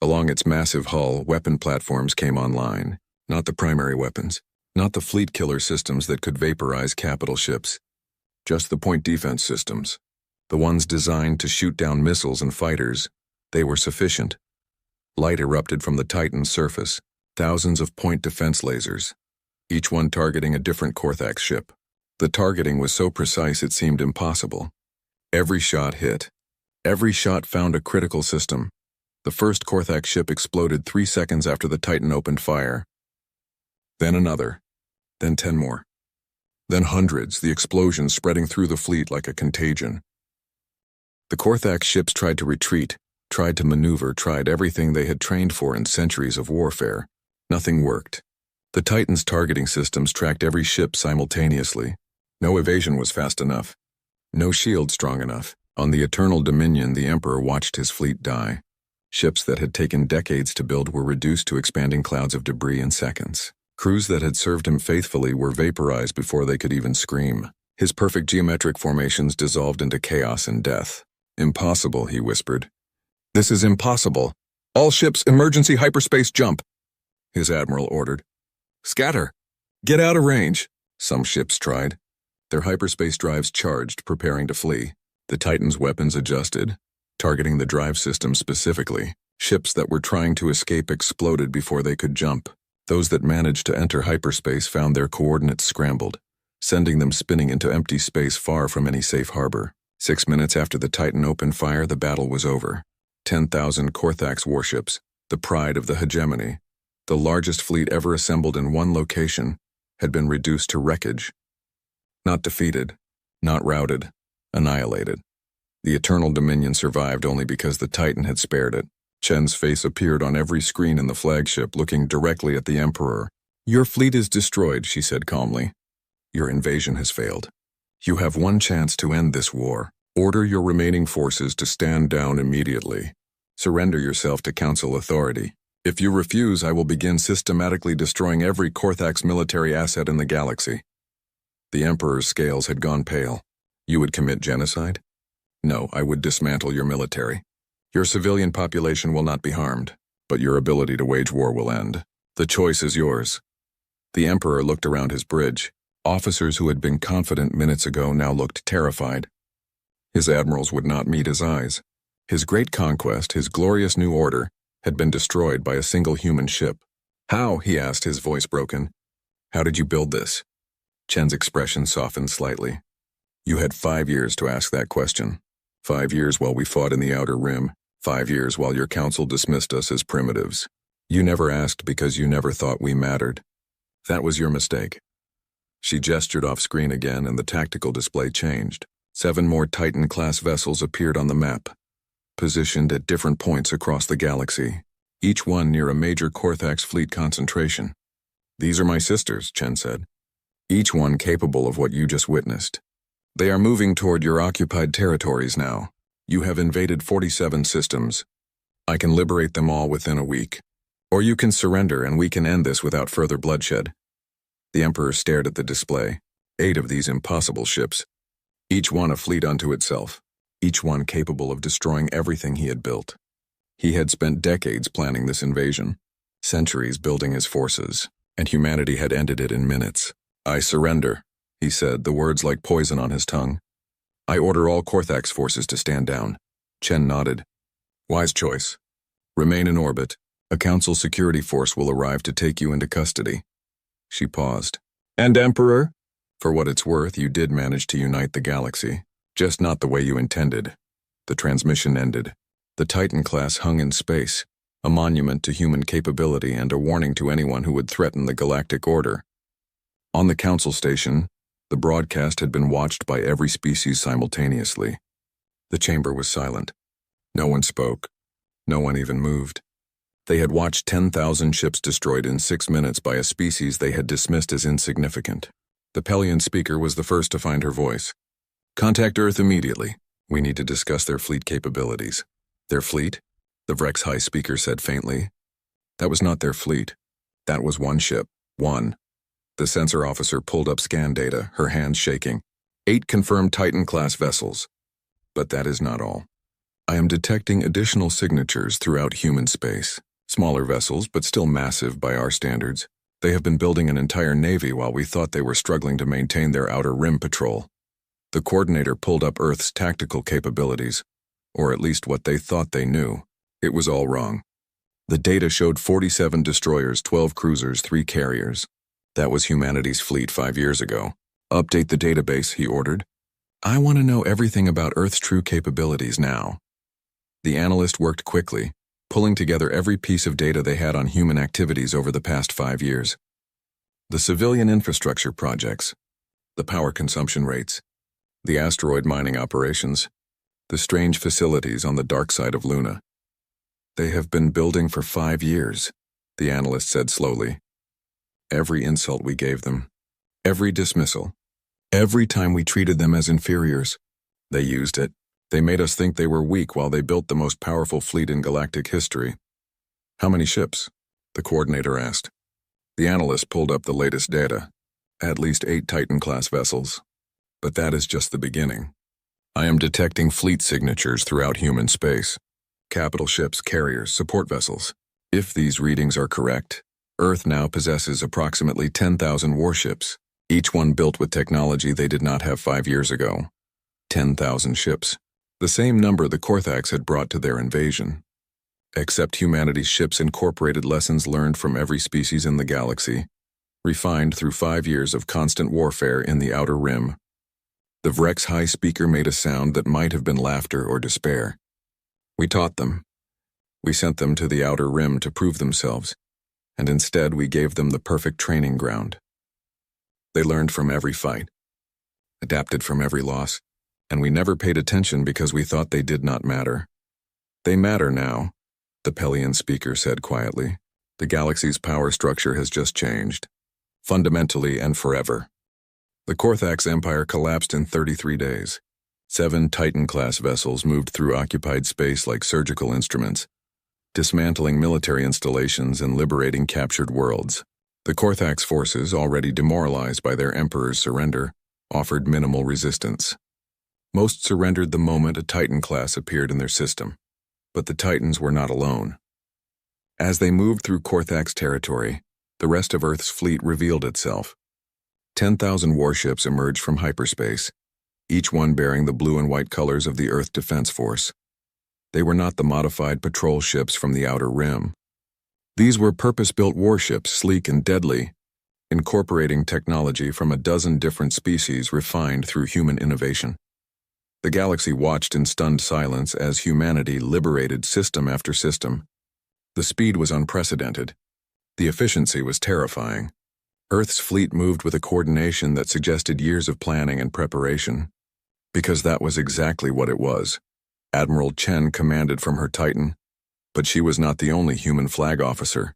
Along its massive hull, weapon platforms came online. Not the primary weapons. Not the fleet killer systems that could vaporize capital ships. Just the point defense systems. The ones designed to shoot down missiles and fighters. They were sufficient. Light erupted from the Titan's surface. Thousands of point defense lasers. Each one targeting a different Korthax ship. The targeting was so precise it seemed impossible. Every shot hit. Every shot found a critical system. The first Korthax ship exploded 3 seconds after the Titan opened fire. Then another. Then 10 more. Then hundreds, the explosions spreading through the fleet like a contagion. The Korthax ships tried to retreat, tried to maneuver, tried everything they had trained for in centuries of warfare. Nothing worked. The Titan's targeting systems tracked every ship simultaneously. No evasion was fast enough. No shield strong enough. On the Eternal Dominion, the Emperor watched his fleet die. Ships that had taken decades to build were reduced to expanding clouds of debris in seconds. Crews that had served him faithfully were vaporized before they could even scream. His perfect geometric formations dissolved into chaos and death. Impossible, he whispered. This is impossible. All ships, emergency hyperspace jump. His admiral ordered. Scatter. Get out of range. Some ships tried. Their hyperspace drives charged, preparing to flee. The Titan's weapons adjusted, targeting the drive system specifically. Ships that were trying to escape exploded before they could jump. Those that managed to enter hyperspace found their coordinates scrambled, sending them spinning into empty space far from any safe harbor. 6 minutes after the Titan opened fire, the battle was over. 10,000 Korthax warships, the pride of the hegemony, the largest fleet ever assembled in one location, had been reduced to wreckage. Not defeated, not routed, annihilated. The Eternal Dominion survived only because the Titan had spared it. Chen's face appeared on every screen in the flagship, looking directly at the Emperor. Your fleet is destroyed, she said calmly. Your invasion has failed. You have one chance to end this war. Order your remaining forces to stand down immediately. Surrender yourself to Council authority. If you refuse, I will begin systematically destroying every Korthax military asset in the galaxy. The Emperor's scales had gone pale. You would commit genocide? No, I would dismantle your military. Your civilian population will not be harmed, but your ability to wage war will end. The choice is yours. The Emperor looked around his bridge. Officers who had been confident minutes ago now looked terrified. His admirals would not meet his eyes. His great conquest, his glorious new order, had been destroyed by a single human ship. How, he asked, his voice broken. How did you build this? Chen's expression softened slightly. You had 5 years to ask that question. 5 years while we fought in the Outer Rim. 5 years while your council dismissed us as primitives. You never asked because you never thought we mattered. That was your mistake. She gestured off screen again and the tactical display changed. 7 more Titan-class vessels appeared on the map, positioned at different points across the galaxy. each one near a major Korthax fleet concentration. "These are my sisters," Chen said. "Each one capable of what you just witnessed. They are moving toward your occupied territories now. You have invaded 47 systems. I can liberate them all within a week. Or you can surrender and we can end this without further bloodshed." The Emperor stared at the display. 8 of these impossible ships, each one a fleet unto itself, each one capable of destroying everything he had built. He had spent decades planning this invasion, centuries building his forces, and humanity had ended it in minutes. "I surrender," he said, the words like poison on his tongue. "I order all Korthax forces to stand down." Chen nodded. "Wise choice. Remain in orbit. A council security force will arrive to take you into custody." She paused. "And Emperor?" "For what it's worth, you did manage to unite the galaxy, just not the way you intended." The transmission ended. The Titan class hung in space, a monument to human capability and a warning to anyone who would threaten the galactic order. On the council station, the broadcast had been watched by every species simultaneously. The chamber was silent. No one spoke. No one even moved. They had watched 10,000 ships destroyed in 6 minutes by a species they had dismissed as insignificant. The Pelian speaker was the first to find her voice. "Contact Earth immediately. We need to discuss their fleet capabilities." "Their fleet?" The Vrex High speaker said faintly. "That was not their fleet. That was one ship. One." The sensor officer pulled up scan data, her hands shaking. 8 confirmed Titan-class vessels. "But that is not all. I am detecting additional signatures throughout human space. Smaller vessels, but still massive by our standards. They have been building an entire navy while we thought they were struggling to maintain their outer rim patrol." The coordinator pulled up Earth's tactical capabilities, or at least what they thought they knew. It was all wrong. The data showed 47 destroyers, 12 cruisers, 3 carriers. That was humanity's fleet 5 years ago. "Update the database," he ordered. "I want to know everything about Earth's true capabilities now." The analyst worked quickly, pulling together every piece of data they had on human activities over the past 5 years. The civilian infrastructure projects, the power consumption rates, the asteroid mining operations, the strange facilities on the dark side of Luna. "They have been building for 5 years," the analyst said slowly. "Every insult we gave them, every dismissal, every time we treated them as inferiors, they used it. They made us think they were weak while they built the most powerful fleet in galactic history." "How many ships?" the coordinator asked. The analyst pulled up the latest data. "At least 8 Titan-class vessels. But that is just the beginning. I am detecting fleet signatures throughout human space. Capital ships, carriers, support vessels. If these readings are correct, Earth now possesses approximately 10,000 warships, each one built with technology they did not have 5 years ago. 10,000 ships. The same number the Korthax had brought to their invasion. Except humanity's ships incorporated lessons learned from every species in the galaxy, refined through 5 years of constant warfare in the outer rim. The Vrex High speaker made a sound that might have been laughter or despair. "We taught them. We sent them to the outer rim to prove themselves, and instead we gave them the perfect training ground. They learned from every fight, adapted from every loss, and we never paid attention because we thought they did not matter. They matter now," the Pelian speaker said quietly. "The galaxy's power structure has just changed, fundamentally and forever." The Korthax Empire collapsed in 33 days. 7 Titan-class vessels moved through occupied space like surgical instruments, dismantling military installations and liberating captured worlds. The Korthax forces, already demoralized by their Emperor's surrender, offered minimal resistance. Most surrendered the moment a Titan class appeared in their system, but the Titans were not alone. As they moved through Korthax territory, the rest of Earth's fleet revealed itself. 10,000 warships emerged from hyperspace, each one bearing the blue and white colors of the Earth Defense Force. They were not the modified patrol ships from the outer rim. These were purpose-built warships, sleek and deadly, incorporating technology from a dozen different species refined through human innovation. The galaxy watched in stunned silence as humanity liberated system after system. The speed was unprecedented. The efficiency was terrifying. Earth's fleet moved with a coordination that suggested years of planning and preparation. Because that was exactly what it was. Admiral Chen commanded from her Titan. But she was not the only human flag officer.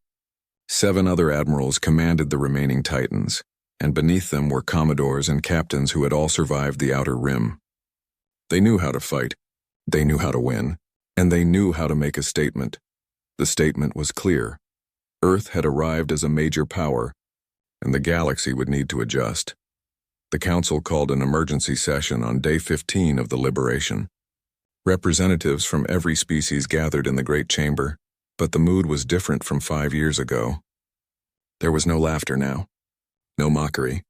7 other admirals commanded the remaining Titans, and beneath them were commodores and captains who had all survived the Outer Rim. They knew how to fight, they knew how to win, and they knew how to make a statement. The statement was clear. Earth had arrived as a major power, and the galaxy would need to adjust. The Council called an emergency session on day 15 of the liberation. Representatives from every species gathered in the Great Chamber, but the mood was different from 5 years ago. There was no laughter now, no mockery,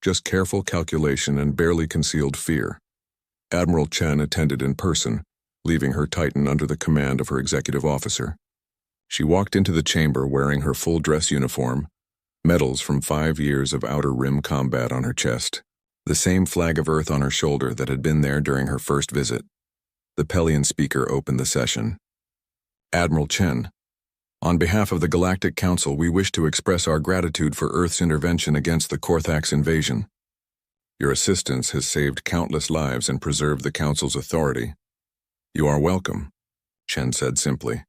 just careful calculation and barely concealed fear. Admiral Chen attended in person, leaving her Titan under the command of her executive officer. She walked into the chamber wearing her full dress uniform, medals from 5 years of Outer Rim combat on her chest, the same flag of Earth on her shoulder that had been there during her first visit. The Pelian speaker opened the session. Admiral Chen, on behalf of the Galactic Council, we wish to express our gratitude for Earth's intervention against the Korthax invasion. Your assistance has saved countless lives and preserved the Council's authority. You are welcome, Chen said simply.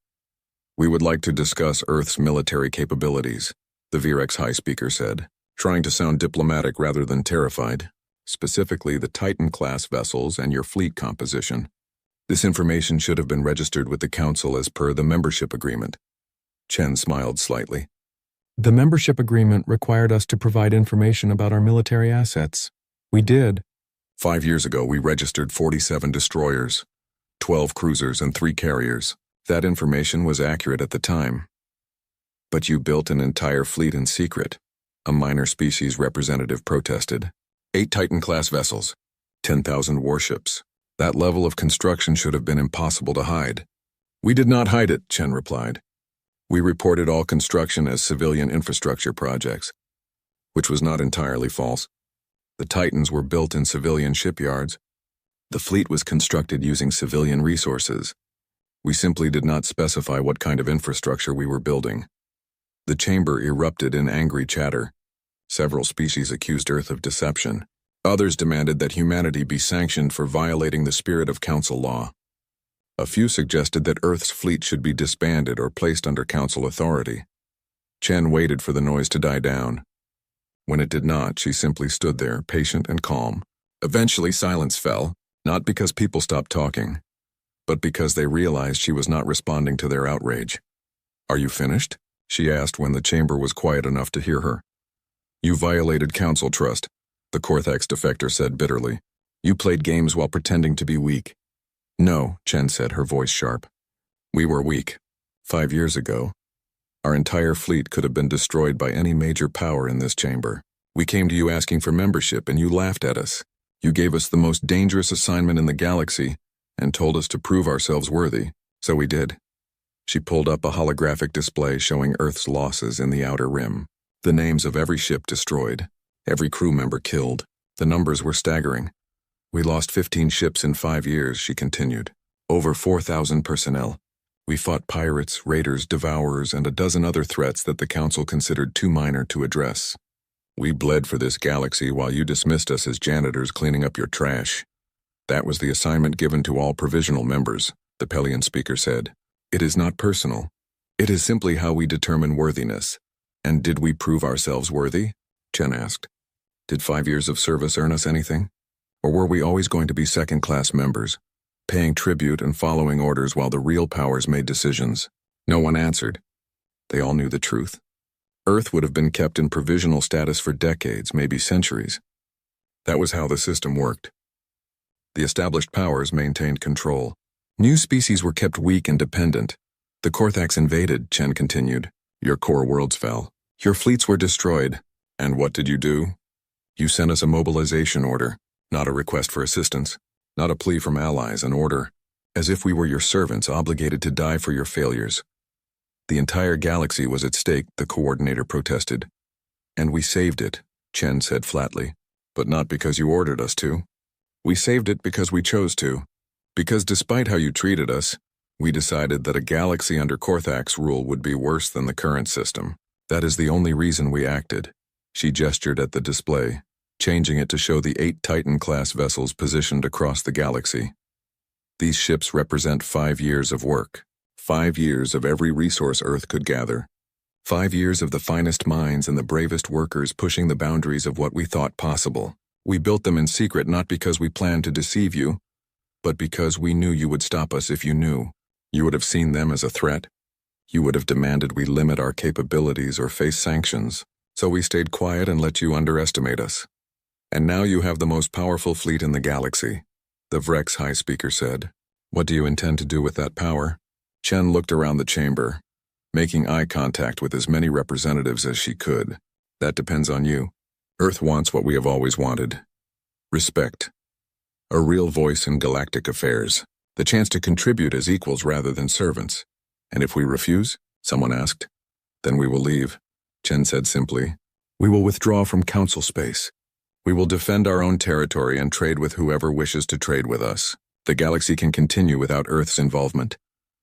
We would like to discuss Earth's military capabilities, the Virex High Speaker said, trying to sound diplomatic rather than terrified, specifically the Titan-class vessels and your fleet composition. This information should have been registered with the Council as per the membership agreement. Chen smiled slightly. The membership agreement required us to provide information about our military assets. We did. 5 years ago, we registered 47 destroyers, 12 cruisers, and 3 carriers. That information was accurate at the time. But you built an entire fleet in secret, a minor species representative protested. 8 Titan-class vessels, 10,000 warships. That level of construction should have been impossible to hide. We did not hide it, Chen replied. We reported all construction as civilian infrastructure projects, which was not entirely false. The Titans were built in civilian shipyards. The fleet was constructed using civilian resources. We simply did not specify what kind of infrastructure we were building. The chamber erupted in angry chatter. Several species accused Earth of deception. Others demanded that humanity be sanctioned for violating the spirit of Council law. A few suggested that Earth's fleet should be disbanded or placed under Council authority. Chen waited for the noise to die down. When it did not, she simply stood there, patient and calm. Eventually, silence fell, not because people stopped talking, but because they realized she was not responding to their outrage. Are you finished? She asked when the chamber was quiet enough to hear her. You violated Council trust, the Korthax defector said bitterly. You played games while pretending to be weak. No, Chen said, her voice sharp. We were weak. 5 years ago, our entire fleet could have been destroyed by any major power in this chamber. We came to you asking for membership and you laughed at us. You gave us the most dangerous assignment in the galaxy and told us to prove ourselves worthy, so we did. She pulled up a holographic display showing Earth's losses in the Outer Rim. The names of every ship destroyed, every crew member killed. The numbers were staggering. We lost 15 ships in 5 years, she continued. Over 4,000 personnel. We fought pirates, raiders, devourers, and a dozen other threats that the Council considered too minor to address. We bled for this galaxy while you dismissed us as janitors cleaning up your trash. That was the assignment given to all provisional members, the Pelian speaker said. It is not personal. It is simply how we determine worthiness. And did we prove ourselves worthy? Chen asked. Did 5 years of service earn us anything? Or were we always going to be second-class members, paying tribute and following orders while the real powers made decisions? No one answered. They all knew the truth. Earth would have been kept in provisional status for decades, maybe centuries. That was how the system worked. The established powers maintained control. New species were kept weak and dependent. The Korthax invaded, Chen continued. Your core worlds fell. Your fleets were destroyed. And what did you do? You sent us a mobilization order, not a request for assistance, not a plea from allies, an order, as if we were your servants obligated to die for your failures. The entire galaxy was at stake, the coordinator protested. And we saved it, Chen said flatly. But not because you ordered us to. We saved it because we chose to. Because despite how you treated us, we decided that a galaxy under Korthax rule would be worse than the current system. That is the only reason we acted. She gestured at the display, changing it to show the 8 Titan-class vessels positioned across the galaxy. These ships represent 5 years of work. 5 years of every resource Earth could gather. 5 years of the finest minds and the bravest workers pushing the boundaries of what we thought possible. We built them in secret not because we planned to deceive you, but because we knew you would stop us if you knew. You would have seen them as a threat. You would have demanded we limit our capabilities or face sanctions. So we stayed quiet and let you underestimate us. And now you have the most powerful fleet in the galaxy, the Vrex High Speaker said. What do you intend to do with that power? Chen looked around the chamber, making eye contact with as many representatives as she could. That depends on you. Earth wants what we have always wanted. Respect. A real voice in galactic affairs. The chance to contribute as equals rather than servants. And if we refuse, someone asked, then we will leave. Chen said simply. We will withdraw from council space. We will defend our own territory and trade with whoever wishes to trade with us. The galaxy can continue without Earth's involvement.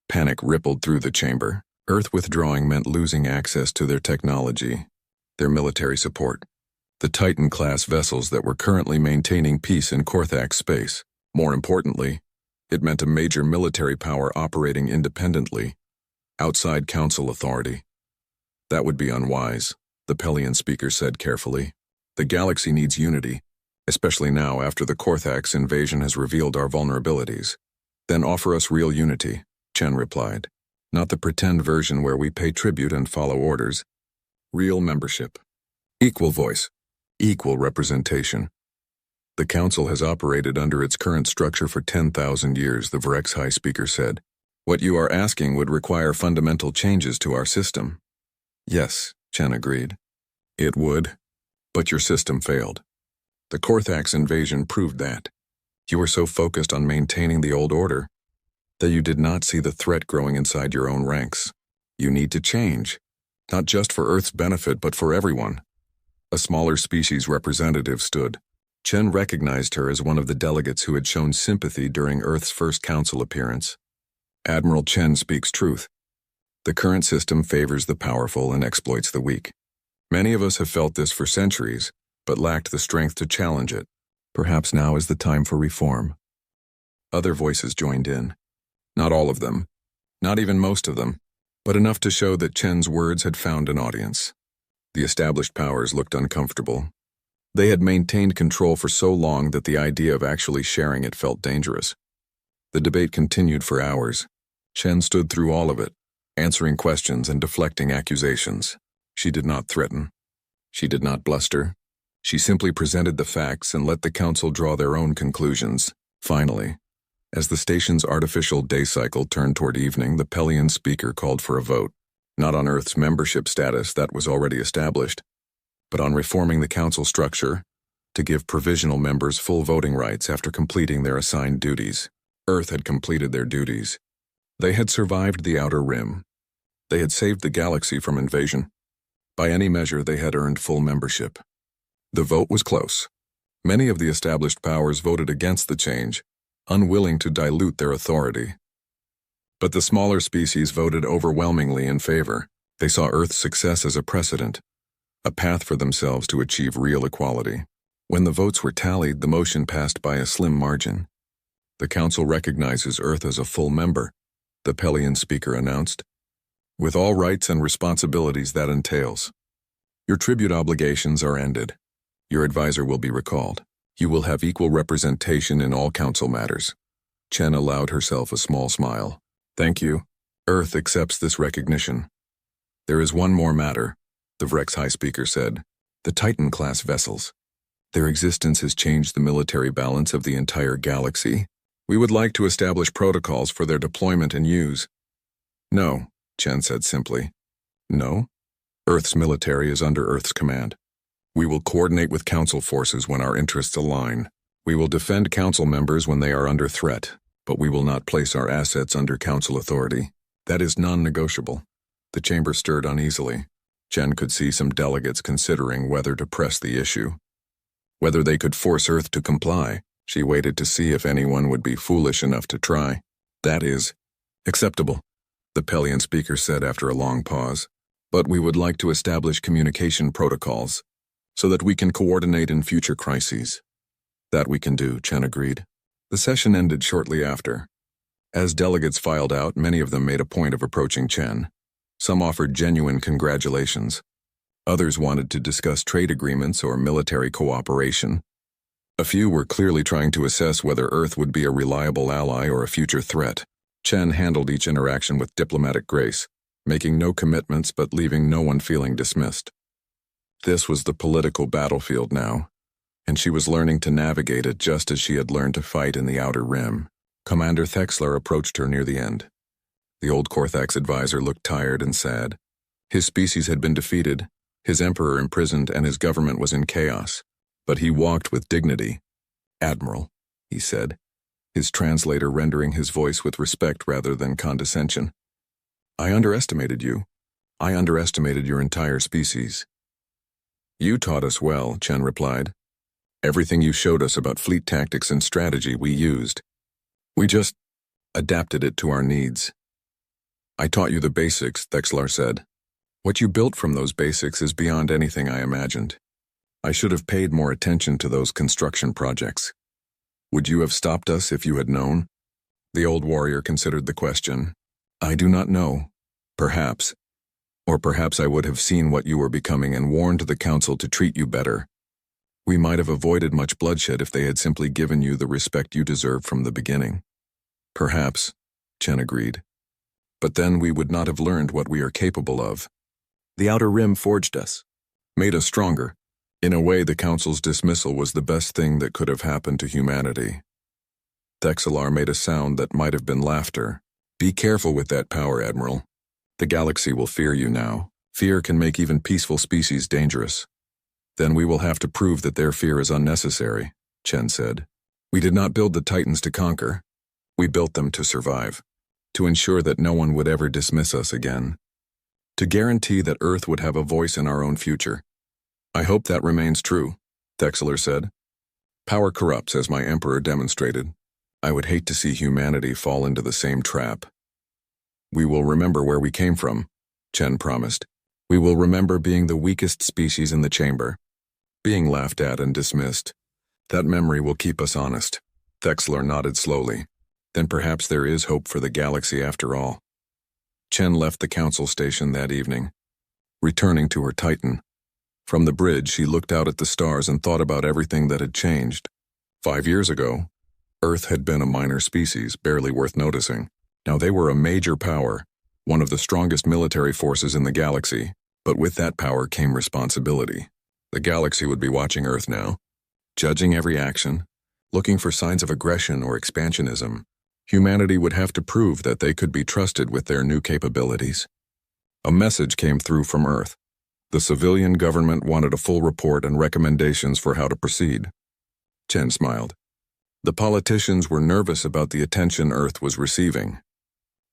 Panic rippled through the chamber. Earth withdrawing meant losing access to their technology, their military support, the Titan-class vessels that were currently maintaining peace in Korthax space. More importantly, it meant a major military power operating independently, outside council authority. That would be unwise, the Pelian speaker said carefully. The galaxy needs unity, especially now after the Korthax invasion has revealed our vulnerabilities. Then offer us real unity, Chen replied. Not the pretend version where we pay tribute and follow orders. Real membership. Equal voice. Equal representation. The council has operated under its current structure for 10,000 years, the Vrex High Speaker said. What you are asking would require fundamental changes to our system. Yes, Chen agreed. It would. But your system failed. The Korthax invasion proved that. You were so focused on maintaining the old order that you did not see the threat growing inside your own ranks. You need to change, not just for Earth's benefit but for everyone. A smaller species representative stood. Chen recognized her as one of the delegates who had shown sympathy during Earth's first council appearance. Admiral Chen speaks truth. The current system favors the powerful and exploits the weak. Many of us have felt this for centuries, but lacked the strength to challenge it. Perhaps now is the time for reform. Other voices joined in. Not all of them, not even most of them, but enough to show that Chen's words had found an audience. The established powers looked uncomfortable. They had maintained control for so long that the idea of actually sharing it felt dangerous. The debate continued for hours. Chen stood through all of it, answering questions and deflecting accusations. She did not threaten. She did not bluster. She simply presented the facts and let the council draw their own conclusions. Finally, as the station's artificial day cycle turned toward evening, the Pelian speaker called for a vote, not on Earth's membership status that was already established, but on reforming the council structure to give provisional members full voting rights after completing their assigned duties. Earth had completed their duties. They had survived the Outer Rim. They had saved the galaxy from invasion. By any measure, they had earned full membership. The vote was close. Many of the established powers voted against the change, unwilling to dilute their authority. But the smaller species voted overwhelmingly in favor. They saw Earth's success as a precedent, a path for themselves to achieve real equality. When the votes were tallied, the motion passed by a slim margin. The Council recognizes Earth as a full member, the Pelian speaker announced, with all rights and responsibilities that entails. Your tribute obligations are ended. Your advisor will be recalled. You will have equal representation in all council matters. Chen allowed herself a small smile. Thank you. Earth accepts this recognition. There is one more matter, the Vrex High Speaker said. The Titan-class vessels. Their existence has changed the military balance of the entire galaxy. We would like to establish protocols for their deployment and use. No, Chen said simply. No? Earth's military is under Earth's command. We will coordinate with Council forces when our interests align. We will defend Council members when they are under threat, but we will not place our assets under Council authority. That is non-negotiable. The chamber stirred uneasily. Chen could see some delegates considering whether to press the issue. Whether they could force Earth to comply. She waited to see if anyone would be foolish enough to try. That is acceptable, the Pelian speaker said after a long pause. But we would like to establish communication protocols so that we can coordinate in future crises. That we can do, Chen agreed. The session ended shortly after. As delegates filed out, many of them made a point of approaching Chen. Some offered genuine congratulations. Others wanted to discuss trade agreements or military cooperation. A few were clearly trying to assess whether Earth would be a reliable ally or a future threat. Chen handled each interaction with diplomatic grace, making no commitments but leaving no one feeling dismissed. This was the political battlefield now, and she was learning to navigate it just as she had learned to fight in the Outer Rim. Commander Thexler approached her near the end. The old Korthax advisor looked tired and sad. His species had been defeated, his emperor imprisoned, and his government was in chaos. But he walked with dignity. "Admiral," he said, his translator rendering his voice with respect rather than condescension. "I underestimated you. I underestimated your entire species." "You taught us well," Chen replied. "Everything you showed us about fleet tactics and strategy we used. We just adapted it to our needs." "I taught you the basics," Thexlar said. "What you built from those basics is beyond anything I imagined. I should have paid more attention to those construction projects. Would you have stopped us if you had known?" The old warrior considered the question. "I do not know. Perhaps. Or perhaps I would have seen what you were becoming and warned the council to treat you better. We might have avoided much bloodshed if they had simply given you the respect you deserved from the beginning." "Perhaps," Chen agreed. "But then we would not have learned what we are capable of. The Outer Rim forged us, made us stronger. In a way, the Council's dismissal was the best thing that could have happened to humanity." Thexlar made a sound that might have been laughter. "Be careful with that power, Admiral. The galaxy will fear you now. Fear can make even peaceful species dangerous. Then we will have to prove that their fear is unnecessary," Chen said. "We did not build the Titans to conquer. We built them to survive, to ensure that no one would ever dismiss us again, to guarantee that Earth would have a voice in our own future. I hope that remains true," Thexler said. "Power corrupts, as my emperor demonstrated. I would hate to see humanity fall into the same trap." "We will remember where we came from," Chen promised. "We will remember being the weakest species in the chamber, being laughed at and dismissed. That memory will keep us honest." Thexler nodded slowly. "Then perhaps there is hope for the galaxy after all." Chen left the council station that evening, returning to her Titan. From the bridge, she looked out at the stars and thought about everything that had changed. 5 years ago, Earth had been a minor species, barely worth noticing. Now they were a major power, one of the strongest military forces in the galaxy. But with that power came responsibility. The galaxy would be watching Earth now, judging every action, looking for signs of aggression or expansionism. Humanity would have to prove that they could be trusted with their new capabilities. A message came through from Earth. The civilian government wanted a full report and recommendations for how to proceed. Chen smiled. The politicians were nervous about the attention Earth was receiving.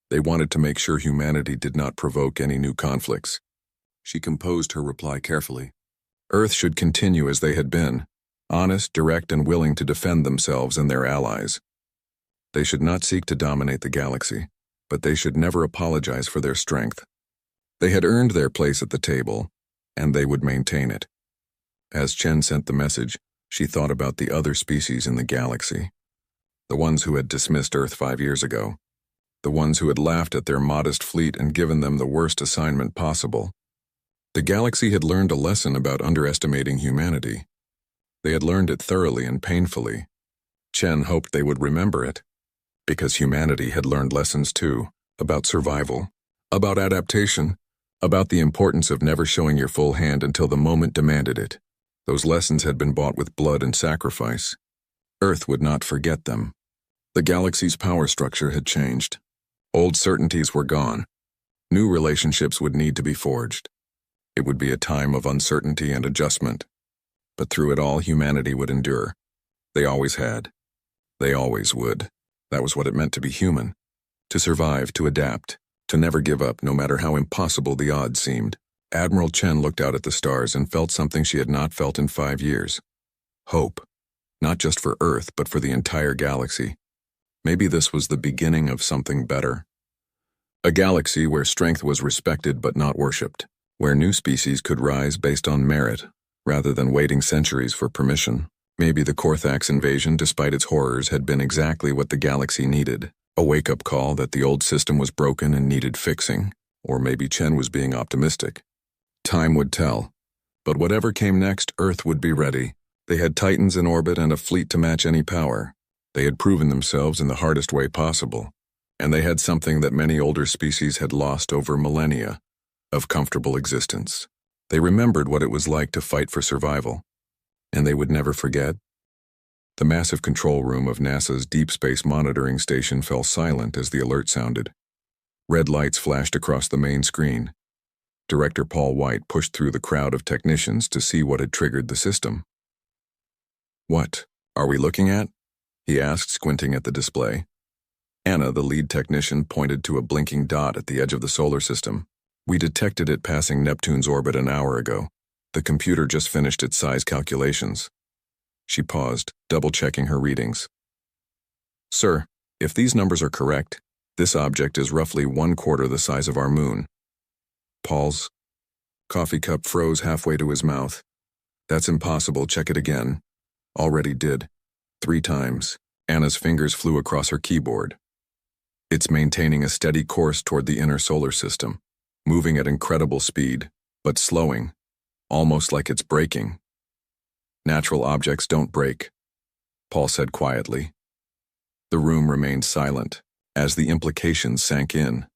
They wanted to make sure humanity did not provoke any new conflicts. She composed her reply carefully. Earth should continue as they had been, honest, direct, and willing to defend themselves and their allies. They should not seek to dominate the galaxy, but they should never apologize for their strength. They had earned their place at the table, and they would maintain it. As Chen sent the message, she thought about the other species in the galaxy. The ones who had dismissed Earth 5 years ago. The ones who had laughed at their modest fleet and given them the worst assignment possible. The galaxy had learned a lesson about underestimating humanity. They had learned it thoroughly and painfully. Chen hoped they would remember it, because humanity had learned lessons too, about survival, about adaptation, about the importance of never showing your full hand until the moment demanded it. Those lessons had been bought with blood and sacrifice. Earth would not forget them. The galaxy's power structure had changed. Old certainties were gone. New relationships would need to be forged. It would be a time of uncertainty and adjustment. But through it all, humanity would endure. They always had. They always would. That was what it meant to be human. To survive, to adapt, to never give up no matter how impossible the odds seemed. Admiral Chen looked out at the stars and felt something she had not felt in 5 years. Hope. Not just for Earth, but for the entire galaxy. Maybe this was the beginning of something better. A galaxy where strength was respected but not worshipped, where new species could rise based on merit, rather than waiting centuries for permission. Maybe the Korthax invasion, despite its horrors, had been exactly what the galaxy needed. A wake-up call that the old system was broken and needed fixing, or maybe Chen was being optimistic. Time would tell. But whatever came next, Earth would be ready. They had Titans in orbit and a fleet to match any power. They had proven themselves in the hardest way possible. And they had something that many older species had lost over millennia of comfortable existence. They remembered what it was like to fight for survival. And they would never forget. The massive control room of NASA's Deep Space Monitoring Station fell silent as the alert sounded. Red lights flashed across the main screen. Director Paul White pushed through the crowd of technicians to see what had triggered the system. "What are we looking at?" he asked, squinting at the display. Anna, the lead technician, pointed to a blinking dot at the edge of the solar system. "We detected it passing Neptune's orbit an hour ago. The computer just finished its size calculations." She paused, double-checking her readings. "Sir, if these numbers are correct, this object is roughly 1/4 the size of our moon." Paul's coffee cup froze halfway to his mouth. "That's impossible, check it again." "Already did. 3 times. Anna's fingers flew across her keyboard. "It's maintaining a steady course toward the inner solar system, moving at incredible speed, but slowing, almost like it's braking." "Natural objects don't break," Paul said quietly. The room remained silent, as the implications sank in.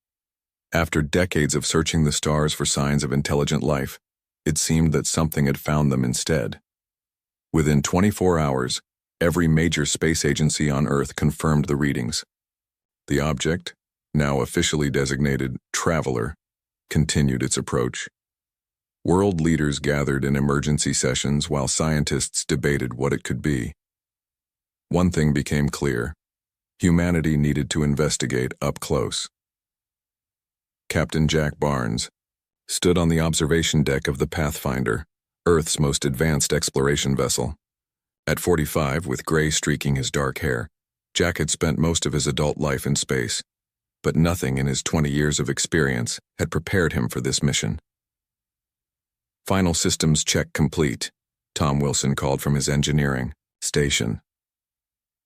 After decades of searching the stars for signs of intelligent life, it seemed that something had found them instead. Within 24 hours, every major space agency on Earth confirmed the readings. The object, now officially designated Traveler, continued its approach. World leaders gathered in emergency sessions while scientists debated what it could be. One thing became clear: humanity needed to investigate up close. Captain Jack Barnes stood on the observation deck of the Pathfinder, Earth's most advanced exploration vessel. At 45, with gray streaking his dark hair, Jack had spent most of his adult life in space, but nothing in his 20 years of experience had prepared him for this mission. "Final systems check complete," Tom Wilson called from his engineering station.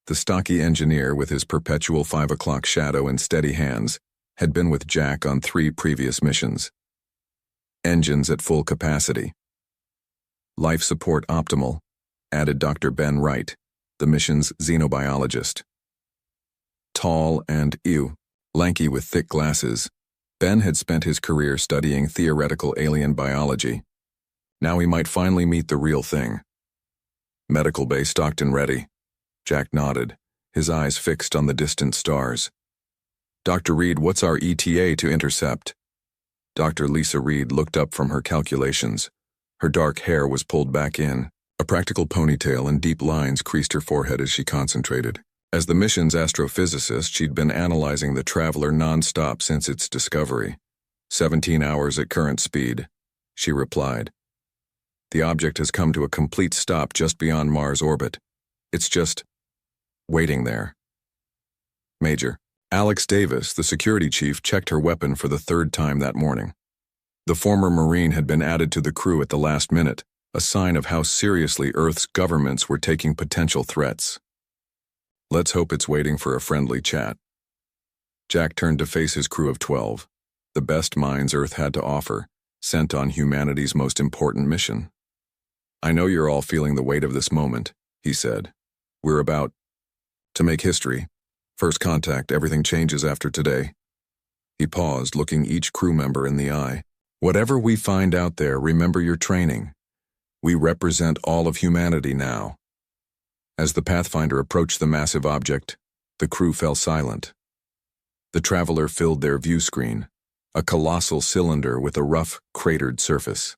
The stocky engineer, with his perpetual 5 o'clock shadow and steady hands, had been with Jack on 3 previous missions. "Engines at full capacity. Life support optimal," added Dr. Ben Wright, the mission's xenobiologist. Tall and lanky with thick glasses, Ben had spent his career studying theoretical alien biology. Now he might finally meet the real thing. "Medical bay stocked and ready." Jack nodded, his eyes fixed on the distant stars. "Dr. Reed, what's our ETA to intercept?" Dr. Lisa Reed looked up from her calculations. Her dark hair was pulled back in. A practical ponytail and deep lines creased her forehead as she concentrated. As the mission's astrophysicist, she'd been analyzing the Traveler non-stop since its discovery. 17 hours at current speed, she replied. "The object has come to a complete stop just beyond Mars' orbit. It's just waiting there." Major Alex Davis, the security chief, checked her weapon for the 3rd time that morning. The former Marine had been added to the crew at the last minute, a sign of how seriously Earth's governments were taking potential threats. "Let's hope it's waiting for a friendly chat." Jack turned to face his crew of 12, the best minds Earth had to offer, sent on humanity's most important mission. "I know you're all feeling the weight of this moment," he said. "We're about to make history. First contact, everything changes after today." He paused, looking each crew member in the eye. "Whatever we find out there, remember your training. We represent all of humanity now." As the Pathfinder approached the massive object, the crew fell silent. The Traveler filled their view screen, a colossal cylinder with a rough, cratered surface.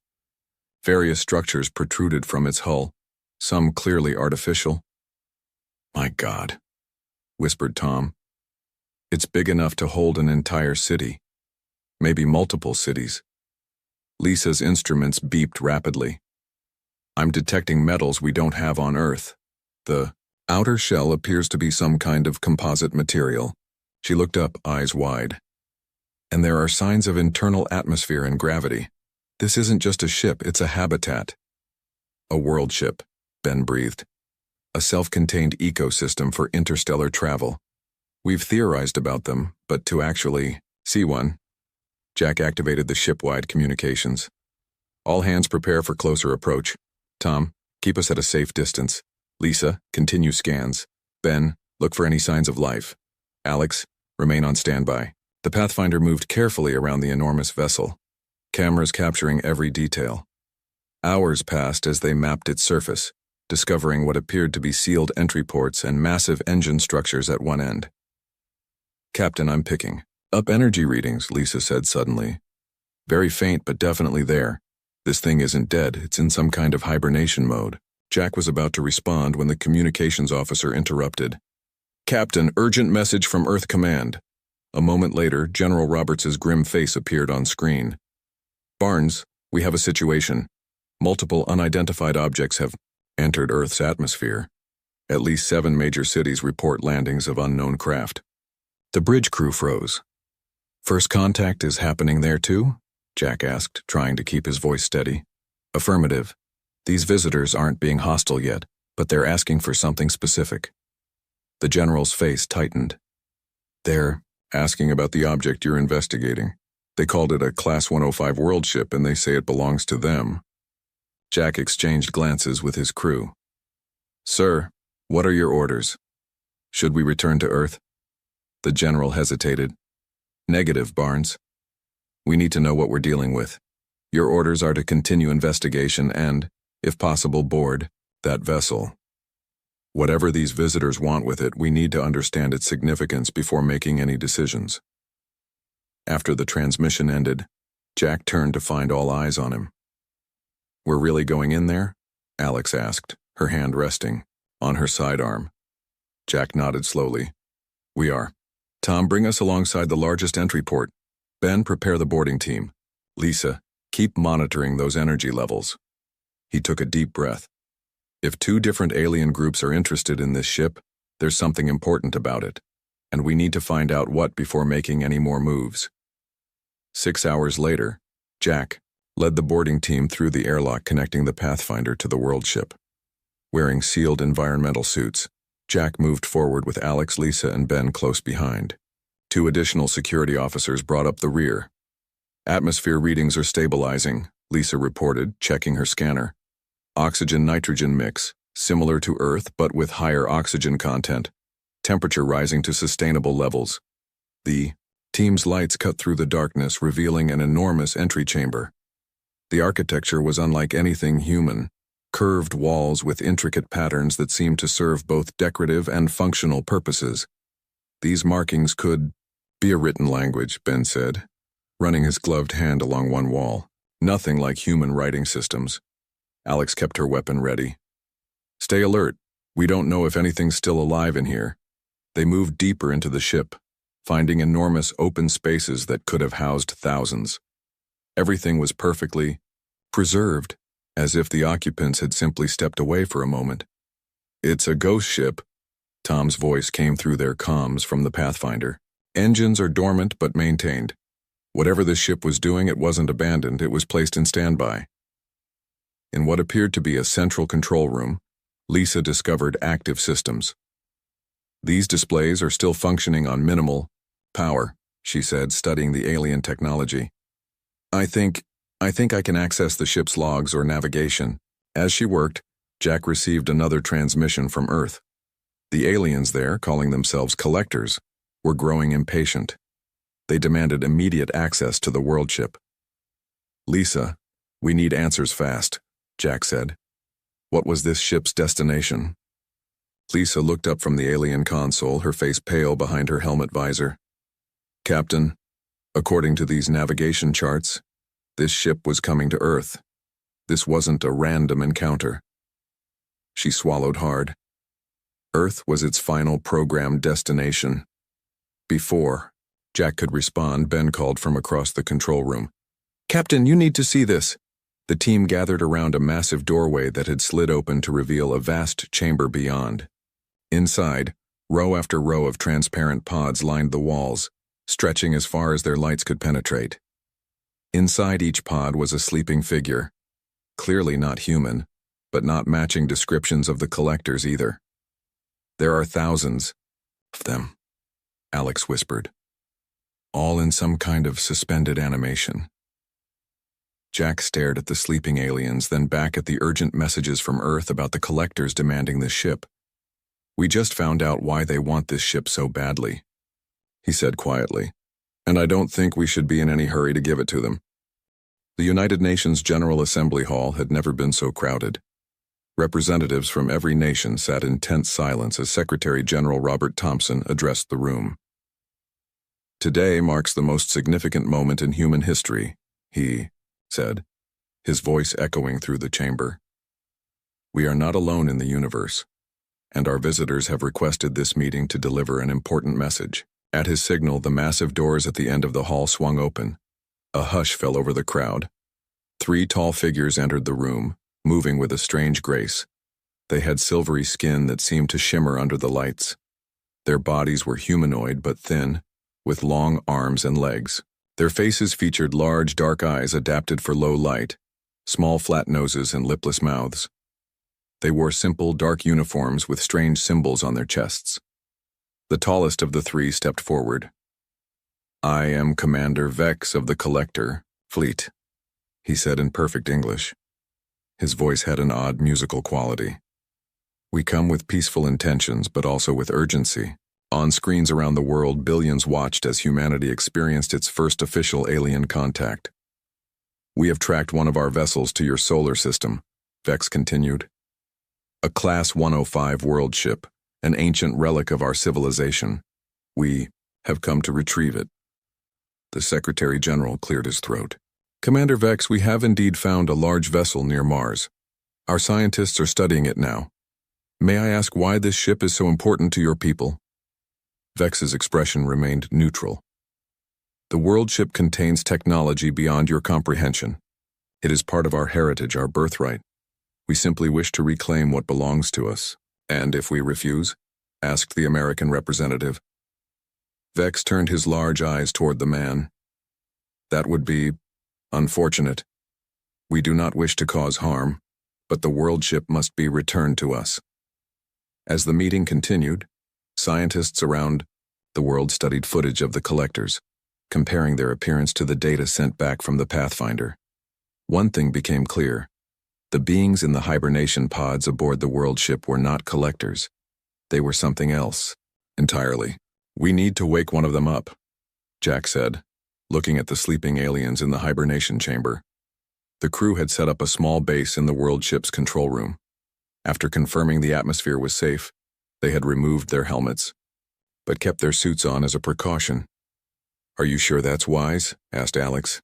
Various structures protruded from its hull, some clearly artificial. "My God," whispered Tom. "It's big enough to hold an entire city. Maybe multiple cities." Lisa's instruments beeped rapidly. "I'm detecting metals we don't have on Earth. The outer shell appears to be some kind of composite material." She looked up, eyes wide. "And there are signs of internal atmosphere and gravity. This isn't just a ship, it's a habitat." "A world ship," Ben breathed. "A self-contained ecosystem for interstellar travel." We've theorized about them, but to actually see one. Jack activated the ship-wide communications. All hands prepare for closer approach. Tom, keep us at a safe distance. Lisa, continue scans. Ben, look for any signs of life. Alex, remain on standby. The Pathfinder moved carefully around the enormous vessel, cameras capturing every detail. Hours passed as they mapped its surface, discovering what appeared to be sealed entry ports and massive engine structures at one end. Captain, I'm picking up energy readings, Lisa said suddenly. Very faint, but definitely there. This thing isn't dead, it's in some kind of hibernation mode. Jack was about to respond when the communications officer interrupted. Captain, urgent message from Earth Command. A moment later, General Roberts' grim face appeared on screen. Barnes, we have a situation. Multiple unidentified objects have entered Earth's atmosphere. At least 7 major cities report landings of unknown craft. The bridge crew froze. First contact is happening there too? Jack asked, trying to keep his voice steady. Affirmative. These visitors aren't being hostile yet, but they're asking for something specific. The general's face tightened. They're asking about the object you're investigating. They called it a Class 105 world ship and they say it belongs to them. Jack exchanged glances with his crew. Sir, what are your orders? Should we return to Earth? The general hesitated. Negative, Barnes. We need to know what we're dealing with. Your orders are to continue investigation and, if possible, board that vessel. Whatever these visitors want with it, we need to understand its significance before making any decisions. After the transmission ended, Jack turned to find all eyes on him. We're really going in there? Alex asked, her hand resting on her sidearm. Jack nodded slowly. We are. Tom, bring us alongside the largest entry port. Ben, prepare the boarding team. Lisa, keep monitoring those energy levels. He took a deep breath. If 2 different alien groups are interested in this ship, there's something important about it, and we need to find out what before making any more moves. 6 hours later, Jack led the boarding team through the airlock connecting the Pathfinder to the world ship. Wearing sealed environmental suits, Jack moved forward with Alex, Lisa, and Ben close behind. 2 additional security officers brought up the rear. Atmosphere readings are stabilizing, Lisa reported, checking her scanner. Oxygen-nitrogen mix, similar to Earth but with higher oxygen content. Temperature rising to sustainable levels. The team's lights cut through the darkness, revealing an enormous entry chamber. The architecture was unlike anything human. Curved walls with intricate patterns that seemed to serve both decorative and functional purposes. These markings could be a written language, Ben said, running his gloved hand along one wall. Nothing like human writing systems. Alex kept her weapon ready. Stay alert. We don't know if anything's still alive in here. They moved deeper into the ship, finding enormous open spaces that could have housed thousands. Everything was perfectly preserved, as if the occupants had simply stepped away for a moment. It's a ghost ship. Tom's voice came through their comms from the Pathfinder. Engines are dormant but maintained. Whatever this ship was doing, it wasn't abandoned, it was placed in standby. In what appeared to be a central control room, Lisa discovered active systems. These displays are still functioning on minimal power, she said, studying the alien technology. I think I can access the ship's logs or navigation. As she worked, Jack received another transmission from Earth. The aliens there, calling themselves collectors, were growing impatient. They demanded immediate access to the world ship. Lisa, we need answers fast, Jack said. What was this ship's destination? Lisa looked up from the alien console, her face pale behind her helmet visor. Captain, according to these navigation charts, this ship was coming to Earth. This wasn't a random encounter. She swallowed hard. Earth was its final programmed destination. Before Jack could respond, Ben called from across the control room. Captain, you need to see this. The team gathered around a massive doorway that had slid open to reveal a vast chamber beyond. Inside, row after row of transparent pods lined the walls, stretching as far as their lights could penetrate. Inside each pod was a sleeping figure, clearly not human, but not matching descriptions of the collectors either. There are thousands of them. Alex whispered, all in some kind of suspended animation. Jack stared at the sleeping aliens, then back at the urgent messages from Earth about the collectors demanding this ship. We just found out why they want this ship so badly, he said quietly, and I don't think we should be in any hurry to give it to them. The United Nations General Assembly Hall had never been so crowded. Representatives from every nation sat in tense silence as Secretary General Robert Thompson addressed the room. Today marks the most significant moment in human history, he said, his voice echoing through the chamber. We are not alone in the universe, and our visitors have requested this meeting to deliver an important message. At his signal, the massive doors at the end of the hall swung open. A hush fell over the crowd. 3 tall figures entered the room, moving with a strange grace. They had silvery skin that seemed to shimmer under the lights. Their bodies were humanoid but thin, with long arms and legs. Their faces featured large, dark eyes adapted for low light, small flat noses and lipless mouths. They wore simple, dark uniforms with strange symbols on their chests. The tallest of the 3 stepped forward. I am Commander Vex of the Collector Fleet, he said in perfect English. His voice had an odd musical quality. We come with peaceful intentions, but also with urgency. On screens around the world, billions watched as humanity experienced its first official alien contact. We have tracked one of our vessels to your solar system, Vex continued. A Class 105 world ship, an ancient relic of our civilization. We have come to retrieve it. The Secretary General cleared his throat. Commander Vex, we have indeed found a large vessel near Mars. Our scientists are studying it now. May I ask why this ship is so important to your people? Vex's expression remained neutral. The world ship contains technology beyond your comprehension. It is part of our heritage, our birthright. We simply wish to reclaim what belongs to us. And if we refuse? Asked the American representative. Vex turned his large eyes toward the man. That would be unfortunate. We do not wish to cause harm, but the world ship must be returned to us. As the meeting continued, scientists around the world studied footage of the collectors, comparing their appearance to the data sent back from the Pathfinder. One thing became clear. The beings in the hibernation pods aboard the world ship were not collectors. They were something else, entirely. We need to wake one of them up, Jack said, looking at the sleeping aliens in the hibernation chamber. The crew had set up a small base in the world ship's control room. After confirming the atmosphere was safe, they had removed their helmets, but kept their suits on as a precaution. Are you sure that's wise? Asked Alex.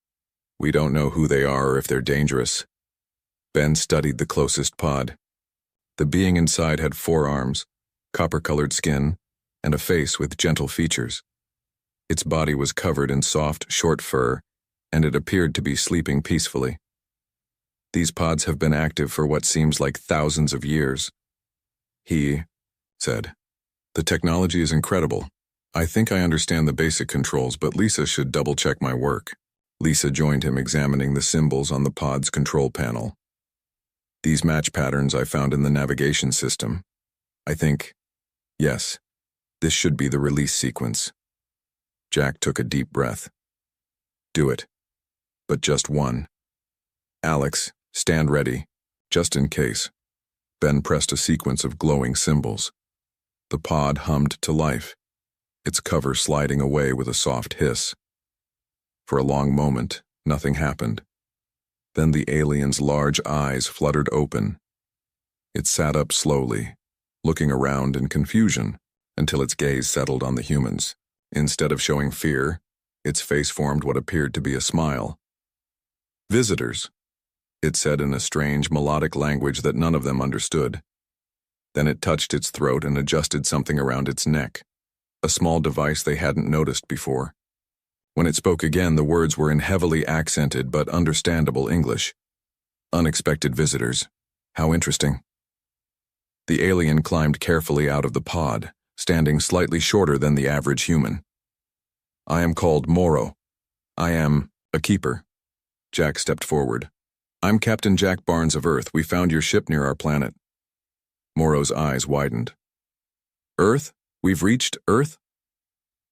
We don't know who they are or if they're dangerous. Ben studied the closest pod. The being inside had 4 arms, copper-colored skin, and a face with gentle features. Its body was covered in soft, short fur, and it appeared to be sleeping peacefully. These pods have been active for what seems like thousands of years. He said, the technology is incredible. I think I understand the basic controls, but Lisa should double-check my work. Lisa joined him, examining the symbols on the pod's control panel. These match patterns I found in the navigation system. I think, yes, this should be the release sequence. Jack took a deep breath. Do it. But just one. Alex, stand ready, just in case. Ben pressed a sequence of glowing symbols. The pod hummed to life, its cover sliding away with a soft hiss. For a long moment, nothing happened. Then the alien's large eyes fluttered open. It sat up slowly, looking around in confusion, until its gaze settled on the humans. Instead of showing fear, its face formed what appeared to be a smile. Visitors, it said in a strange, melodic language that none of them understood. Then it touched its throat and adjusted something around its neck, a small device they hadn't noticed before. When it spoke again, the words were in heavily accented but understandable English. Unexpected visitors. How interesting. The alien climbed carefully out of the pod, standing slightly shorter than the average human. I am called Morrow. I am a keeper. Jack stepped forward. I'm Captain Jack Barnes of Earth. We found your ship near our planet. Morrow's eyes widened. Earth? We've reached Earth?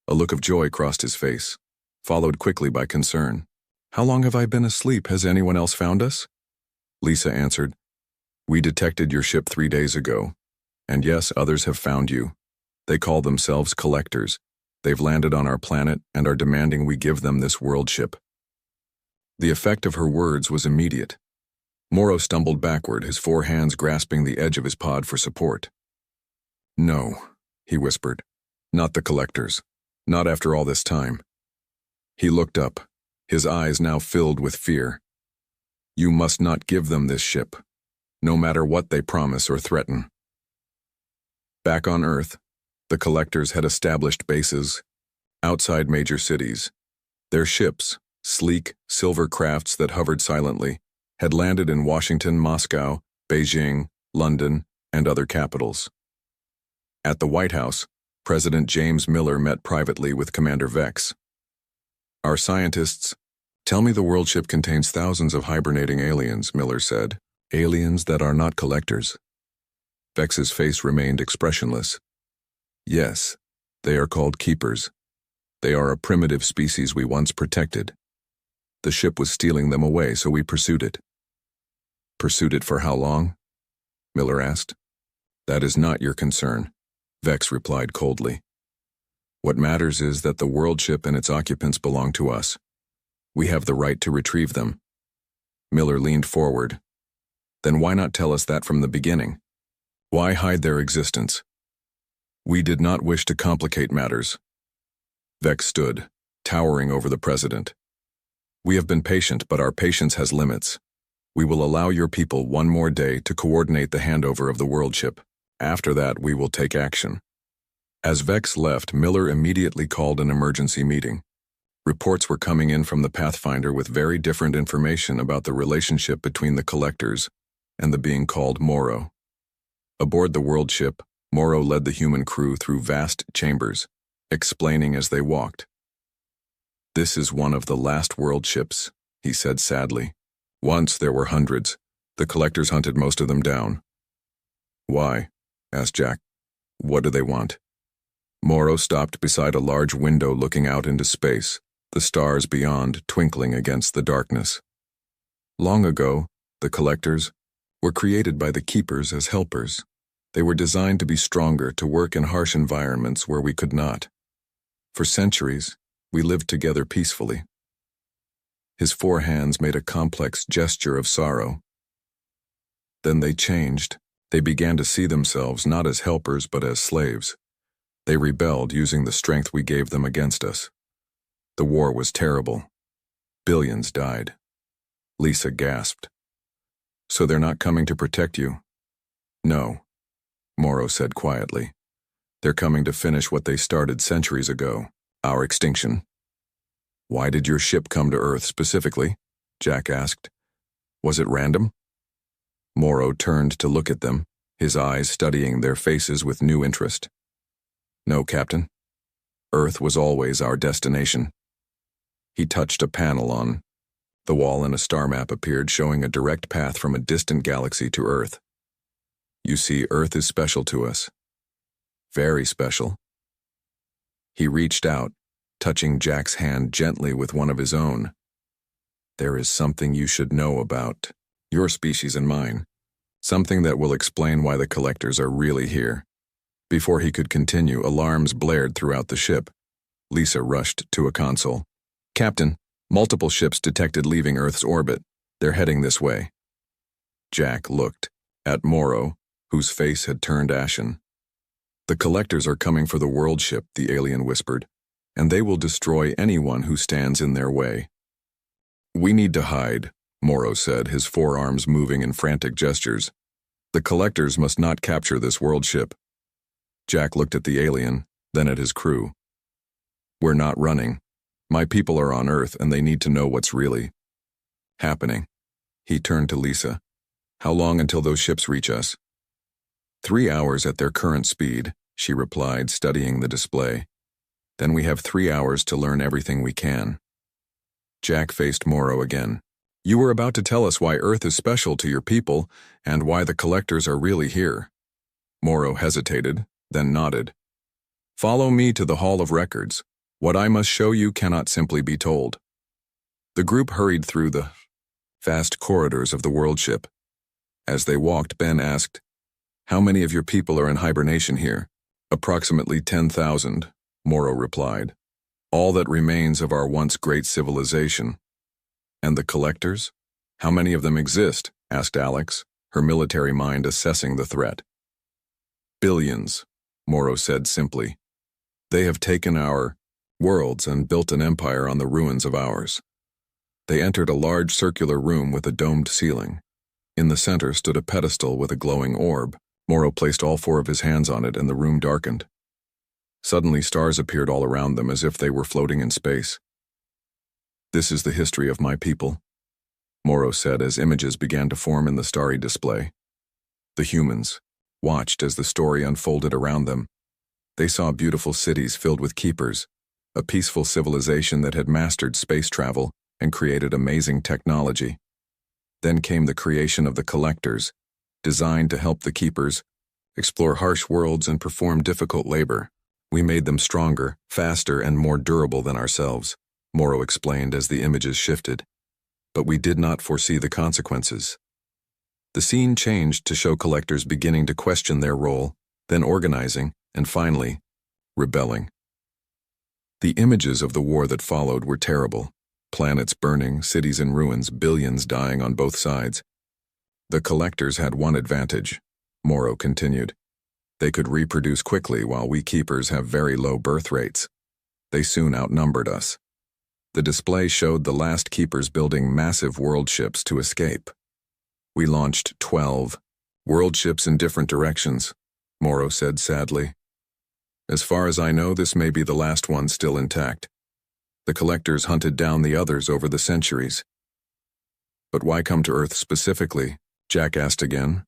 A look of joy crossed his face, followed quickly by concern. "How long have I been asleep? Has anyone else found us?" Lisa answered, "We detected your ship 3 days ago. And yes, others have found you. They call themselves collectors. They've landed on our planet and are demanding we give them this world ship." The effect of her words was immediate. Morrow stumbled backward, his 4 hands grasping the edge of his pod for support. "No," he whispered. "Not the collectors. Not after all this time." He looked up, his eyes now filled with fear. "You must not give them this ship, no matter what they promise or threaten." Back on Earth, the collectors had established bases outside major cities. Their ships, sleek, silver crafts that hovered silently, had landed in Washington, Moscow, Beijing, London, and other capitals. At the White House, President James Miller met privately with Commander Vex. "Our scientists tell me the world ship contains thousands of hibernating aliens," Miller said. "Aliens that are not collectors." Vex's face remained expressionless. "Yes, they are called keepers. They are a primitive species we once protected. The ship was stealing them away, so we pursued it." "Pursued it for how long?" Miller asked. "That is not your concern," Vex replied coldly. "What matters is that the world ship and its occupants belong to us. We have the right to retrieve them." Miller leaned forward. "Then why not tell us that from the beginning? Why hide their existence?" "We did not wish to complicate matters." Vex stood, towering over the president. "We have been patient, but our patience has limits. We will allow your people 1 more day to coordinate the handover of the world ship. After that, we will take action." As Vex left, Miller immediately called an emergency meeting. Reports were coming in from the Pathfinder with very different information about the relationship between the collectors and the being called Morrow. Aboard the world ship, Morrow led the human crew through vast chambers, explaining as they walked. "This is one of the last world ships," he said sadly. "Once there were hundreds. The collectors hunted most of them down." "Why?" asked Jack. "What do they want?" Morrow stopped beside a large window looking out into space, the stars beyond twinkling against the darkness. "Long ago, the collectors were created by the keepers as helpers. They were designed to be stronger, to work in harsh environments where we could not. For centuries, we lived together peacefully." His 4 hands made a complex gesture of sorrow. "Then they changed. They began to see themselves not as helpers but as slaves. They rebelled, using the strength we gave them against us. The war was terrible. Billions died." Lisa gasped. "So they're not coming to protect you?" "No," Morrow said quietly. "They're coming to finish what they started centuries ago, our extinction." "Why did your ship come to Earth specifically?" Jack asked. "Was it random?" Morrow turned to look at them, his eyes studying their faces with new interest. "No, Captain. Earth was always our destination." He touched a panel on the wall and a star map appeared, showing a direct path from a distant galaxy to Earth. "You see, Earth is special to us. Very special." He reached out, touching Jack's hand gently with one of his own. "There is something you should know about your species and mine. Something that will explain why the collectors are really here." Before he could continue, alarms blared throughout the ship. Lisa rushed to a console. "Captain, multiple ships detected leaving Earth's orbit. They're heading this way." Jack looked at Morrow, whose face had turned ashen. "The collectors are coming for the world ship," the alien whispered, "and they will destroy anyone who stands in their way." "We need to hide," Morrow said, his forearms moving in frantic gestures. "The collectors must not capture this world ship." Jack looked at the alien, then at his crew. "We're not running. My people are on Earth, and they need to know what's really happening." He turned to Lisa. "How long until those ships reach us?" 3 hours at their current speed," she replied, studying the display. "Then we have 3 hours to learn everything we can." Jack faced Morrow again. "You were about to tell us why Earth is special to your people, and why the collectors are really here." Morrow hesitated, then nodded. "Follow me to the Hall of Records. What I must show you cannot simply be told. The group hurried through the vast corridors of the world ship. As they walked, Ben asked, "How many of your people are in hibernation here?" "Approximately 10,000, Morrow replied. "All that remains of our once great civilization." "And the collectors? How many of them exist?" asked Alex, her military mind assessing the threat. "Billions," Morrow said simply. "They have taken our worlds and built an empire on the ruins of ours." They entered a large circular room with a domed ceiling. In the center stood a pedestal with a glowing orb. Morrow placed all four of his hands on it and the room darkened. Suddenly stars appeared all around them as if they were floating in space. "This is the history of my people," Morrow said as images began to form in the starry display. The humans watched as the story unfolded around them. They saw beautiful cities filled with keepers, a peaceful civilization that had mastered space travel and created amazing technology. Then came the creation of the collectors, designed to help the keepers explore harsh worlds and perform difficult labor. "We made them stronger, faster, and more durable than ourselves," Morrow explained as the images shifted. "But we did not foresee the consequences." The scene changed to show collectors beginning to question their role, then organizing, and finally, rebelling. The images of the war that followed were terrible. Planets burning, cities in ruins, billions dying on both sides. The collectors had one advantage, Morrow continued. They could reproduce quickly while we keepers have very low birth rates. They soon outnumbered us. The display showed the last keepers building massive world ships to escape. "We launched 12 world ships in different directions," Morrow said sadly. "As far as I know, this may be the last one still intact. The collectors hunted down the others over the centuries." "But why come to Earth specifically?" Jack asked again.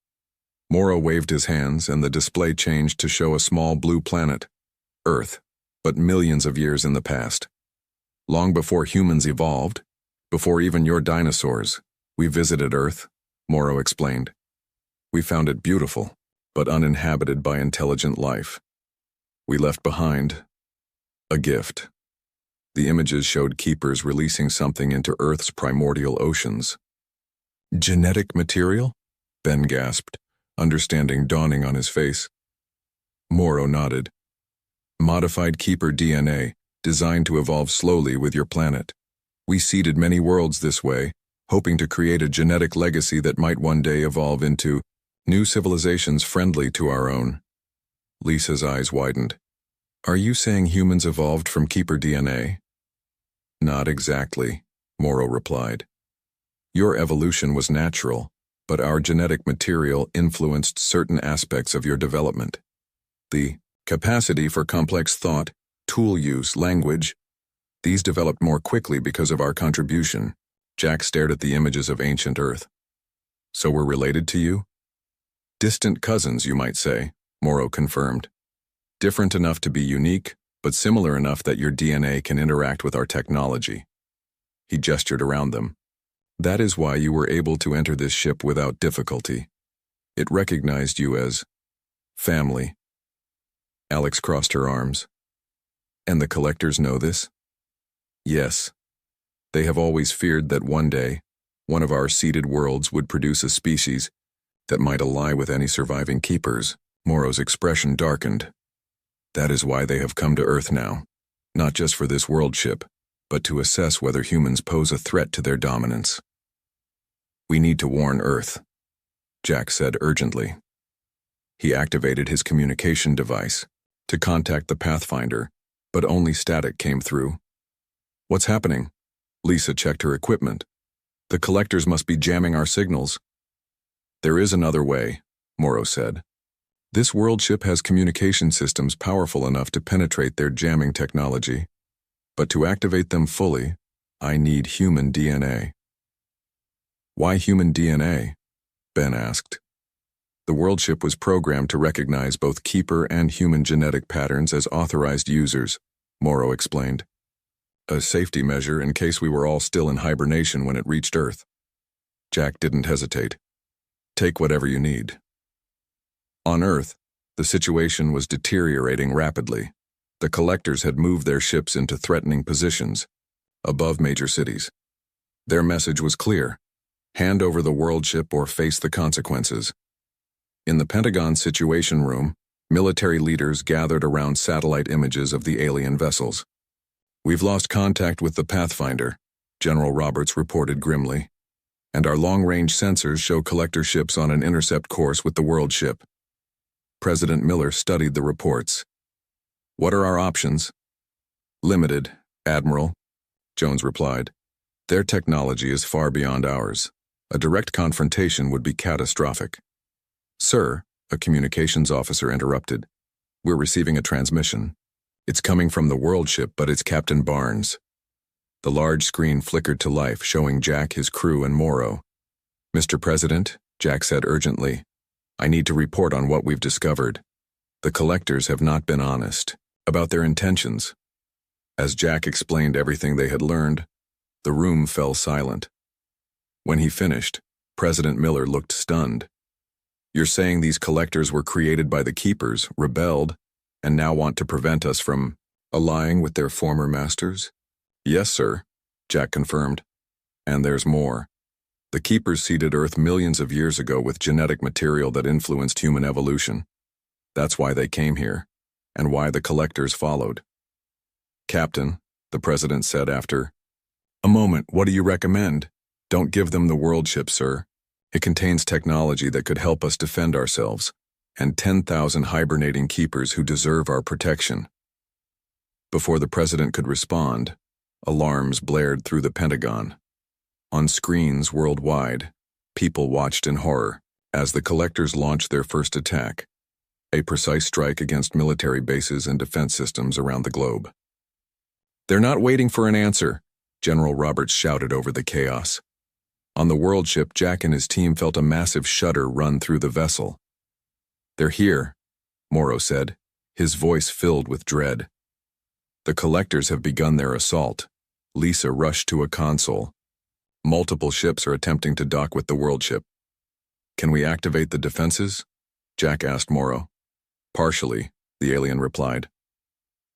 Morrow waved his hands, and the display changed to show a small blue planet, Earth, but millions of years in the past. "Long before humans evolved, before even your dinosaurs, we visited Earth," Morrow explained. "We found it beautiful, but uninhabited by intelligent life. We left behind a gift." The images showed keepers releasing something into Earth's primordial oceans. "Genetic material?" Ben gasped, understanding dawning on his face. Morrow nodded. "Modified keeper DNA, designed to evolve slowly with your planet. We seeded many worlds this way, hoping to create a genetic legacy that might one day evolve into new civilizations friendly to our own." Lisa's eyes widened. "Are you saying humans evolved from keeper DNA?" "Not exactly," Morrow replied. "Your evolution was natural, but our genetic material influenced certain aspects of your development. The capacity for complex thought, tool use, language, these developed more quickly because of our contribution." Jack stared at the images of ancient Earth. "So we're related to you?" "Distant cousins, you might say," Morrow confirmed. "Different enough to be unique, but similar enough that your DNA can interact with our technology." He gestured around them. "That is why you were able to enter this ship without difficulty. It recognized you as family." Alex crossed her arms. "And the collectors know this?" "Yes. They have always feared that one day, one of our seeded worlds would produce a species that might ally with any surviving keepers." Morrow's expression darkened. "That is why they have come to Earth now, not just for this world ship, but to assess whether humans pose a threat to their dominance." "We need to warn Earth," Jack said urgently. He activated his communication device to contact the Pathfinder, but only static came through. "What's happening?" Lisa checked her equipment. "The collectors must be jamming our signals." "There is another way," Morrow said. "This world ship has communication systems powerful enough to penetrate their jamming technology. But to activate them fully, I need human DNA." "Why human DNA?" Ben asked. "The world ship was programmed to recognize both keeper and human genetic patterns as authorized users," Morrow explained. "A safety measure in case we were all still in hibernation when it reached Earth." Jack didn't hesitate. "Take whatever you need." On Earth, the situation was deteriorating rapidly. The collectors had moved their ships into threatening positions, above major cities. Their message was clear: hand over the world ship or face the consequences. In the Pentagon Situation Room, military leaders gathered around satellite images of the alien vessels. "We've lost contact with the Pathfinder," General Roberts reported grimly, "and our long-range sensors show collector ships on an intercept course with the world ship." President Miller studied the reports. "What are our options?" "Limited, Admiral," Jones replied. "Their technology is far beyond ours. A direct confrontation would be catastrophic." "Sir," a communications officer interrupted, "we're receiving a transmission. It's coming from the world ship, but it's Captain Barnes." The large screen flickered to life, showing Jack, his crew, and Morrow. "Mr. President," Jack said urgently, "I need to report on what we've discovered. The collectors have not been honest about their intentions." As Jack explained everything they had learned, the room fell silent. When he finished, President Miller looked stunned. "You're saying these collectors were created by the Keepers, rebelled, and now want to prevent us from allying with their former masters?" "Yes, sir," Jack confirmed. "And there's more. The Keepers seeded Earth millions of years ago with genetic material that influenced human evolution. That's why they came here, and why the collectors followed." "Captain," the President said after, "A moment, what do you recommend?" "Don't give them the world ship, sir. It contains technology that could help us defend ourselves, and 10,000 hibernating Keepers who deserve our protection." Before the President could respond, alarms blared through the Pentagon. On screens worldwide, people watched in horror as the collectors launched their first attack, a precise strike against military bases and defense systems around the globe. "They're not waiting for an answer," General Roberts shouted over the chaos. On the world ship, Jack and his team felt a massive shudder run through the vessel. "They're here," Morrow said, his voice filled with dread. "The collectors have begun their assault." Lisa rushed to a console. "Multiple ships are attempting to dock with the world ship." "Can we activate the defenses?" Jack asked Morrow. "Partially," the alien replied.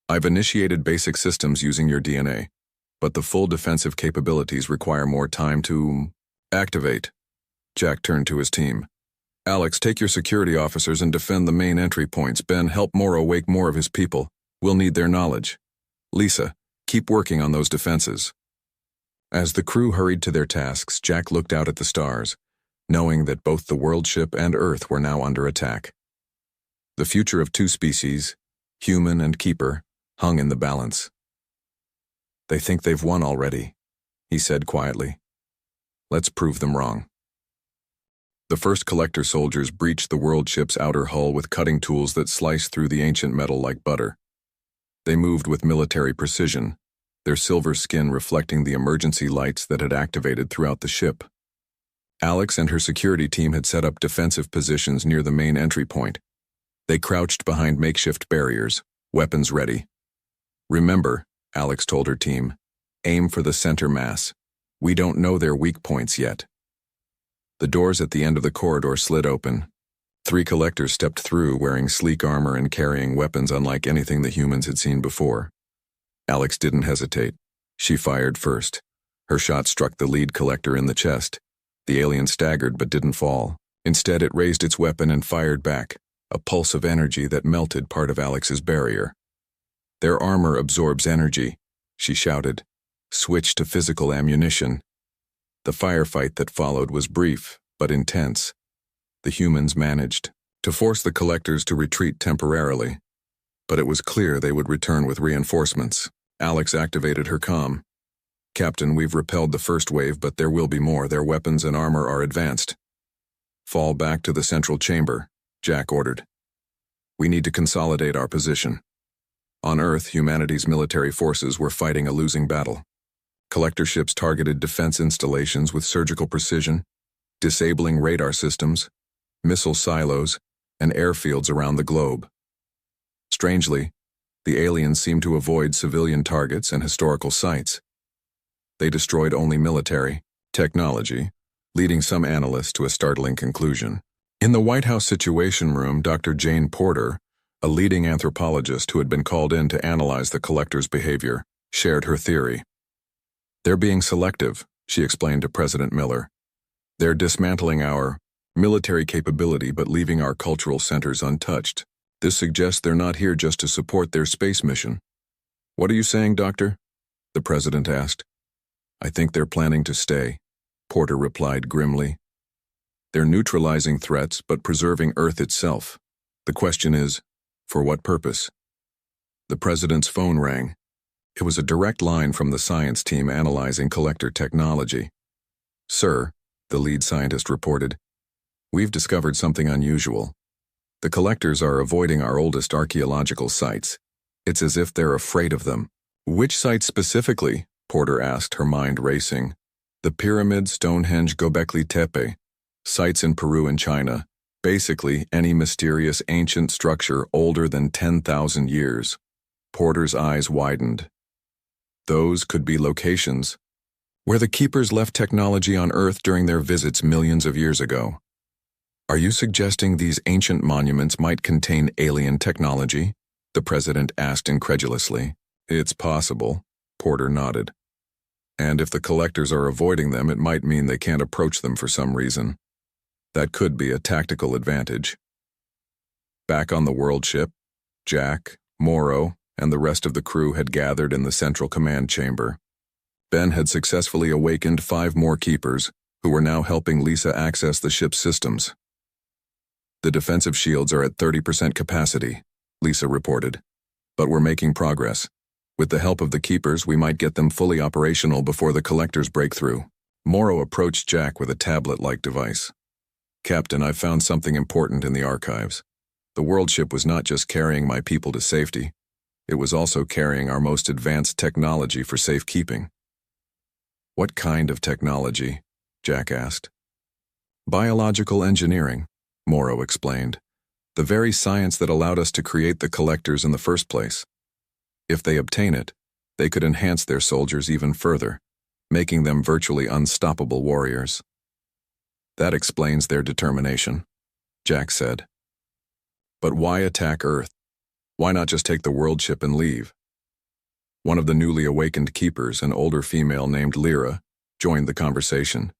"I've initiated basic systems using your DNA, but the full defensive capabilities require more time to activate." Jack turned to his team. "Alex, take your security officers and defend the main entry points. Ben, help Morrow wake more of his people. We'll need their knowledge. Lisa, keep working on those defenses." As the crew hurried to their tasks, Jack looked out at the stars, knowing that both the world ship and Earth were now under attack. The future of two species, human and Keeper, hung in the balance. "They think they've won already," he said quietly. "Let's prove them wrong." The first collector soldiers breached the world ship's outer hull with cutting tools that sliced through the ancient metal like butter. They moved with military precision, their silver skin reflecting the emergency lights that had activated throughout the ship. Alex and her security team had set up defensive positions near the main entry point. They crouched behind makeshift barriers, weapons ready. "Remember," Alex told her team, "aim for the center mass. We don't know their weak points yet." The doors at the end of the corridor slid open. 3 collectors stepped through, wearing sleek armor and carrying weapons unlike anything the humans had seen before. Alex didn't hesitate. She fired first. Her shot struck the lead collector in the chest. The alien staggered but didn't fall. Instead, it raised its weapon and fired back, a pulse of energy that melted part of Alex's barrier. "Their armor absorbs energy," she shouted. "Switch to physical ammunition." The firefight that followed was brief, but intense. The humans managed to force the collectors to retreat temporarily, but it was clear they would return with reinforcements. Alex activated her comm. "Captain, we've repelled the first wave, but there will be more. Their weapons and armor are advanced." "Fall back to the central chamber," Jack ordered. "We need to consolidate our position." On Earth, humanity's military forces were fighting a losing battle. Collector ships targeted defense installations with surgical precision, disabling radar systems, missile silos, and airfields around the globe. Strangely, the aliens seemed to avoid civilian targets and historical sites. They destroyed only military technology, leading some analysts to a startling conclusion. In the White House Situation Room, Dr. Jane Porter, A leading anthropologist who had been called in to analyze the collector's behavior shared her theory. "They're being selective," she explained to President Miller. "They're dismantling our military capability but leaving our cultural centers untouched. This suggests they're not here just to support their space mission." "What are you saying, Doctor?" the president asked. "I think they're planning to stay," Porter replied grimly. "They're neutralizing threats but preserving Earth itself. The question is, for what purpose?" The president's phone rang. It was a direct line from the science team analyzing collector technology. "Sir," the lead scientist reported, "we've discovered something unusual. The collectors are avoiding our oldest archaeological sites. It's as if they're afraid of them." "Which sites specifically?" Porter asked, her mind racing. "The Pyramid, Stonehenge, Göbekli Tepe, sites in Peru and China. Basically, any mysterious ancient structure older than 10,000 years. Porter's eyes widened. Those could be locations where the Keepers left technology on Earth during their visits millions of years ago. "Are you suggesting these ancient monuments might contain alien technology?" the president asked incredulously. "It's possible," Porter nodded. "And if the collectors are avoiding them, it might mean they can't approach them for some reason. That could be a tactical advantage." Back on the world ship, Jack, Morrow, and the rest of the crew had gathered in the central command chamber. Ben had successfully awakened 5 more Keepers, who were now helping Lisa access the ship's systems. "The defensive shields are at 30% capacity," Lisa reported. "But we're making progress. With the help of the Keepers, we might get them fully operational before the collectors break through." Morrow approached Jack with a tablet-like device. "Captain, I've found something important in the archives. The world ship was not just carrying my people to safety. It was also carrying our most advanced technology for safekeeping." "What kind of technology?" Jack asked. "Biological engineering," Morrow explained. "The very science that allowed us to create the collectors in the first place. If they obtain it, they could enhance their soldiers even further, making them virtually unstoppable warriors." "That explains their determination," Jack said. "But why attack Earth? Why not just take the world ship and leave?" One of the newly awakened Keepers, an older female named Lyra, joined the conversation.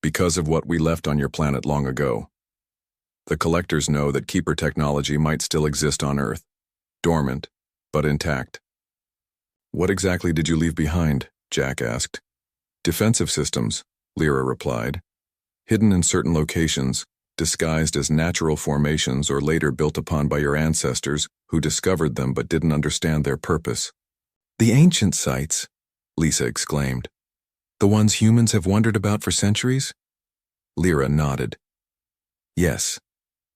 "Because of what we left on your planet long ago. The collectors know that Keeper technology might still exist on Earth, dormant, but intact." "What exactly did you leave behind?" Jack asked. "Defensive systems," Lyra replied. "Hidden in certain locations, disguised as natural formations or later built upon by your ancestors who discovered them but didn't understand their purpose." "The ancient sites," Lisa exclaimed. "The ones humans have wondered about for centuries?" Lyra nodded. "Yes,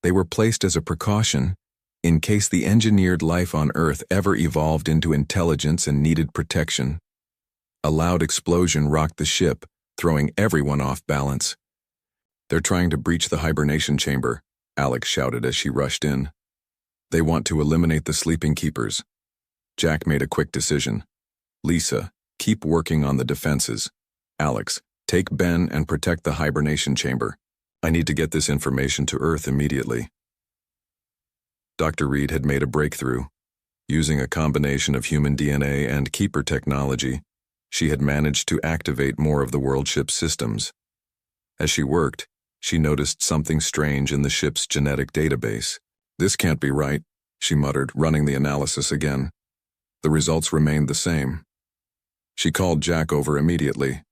they were placed as a precaution in case the engineered life on Earth ever evolved into intelligence and needed protection." A loud explosion rocked the ship, throwing everyone off balance. "They're trying to breach the hibernation chamber," Alex shouted as she rushed in. "They want to eliminate the sleeping Keepers." Jack made a quick decision. "Lisa, keep working on the defenses. Alex, take Ben and protect the hibernation chamber. I need to get this information to Earth immediately." Dr. Reed had made a breakthrough. Using a combination of human DNA and Keeper technology, she had managed to activate more of the world ship's systems. As she worked, she noticed something strange in the ship's genetic database. "This can't be right," she muttered, running the analysis again. The results remained the same. She called Jack over immediately.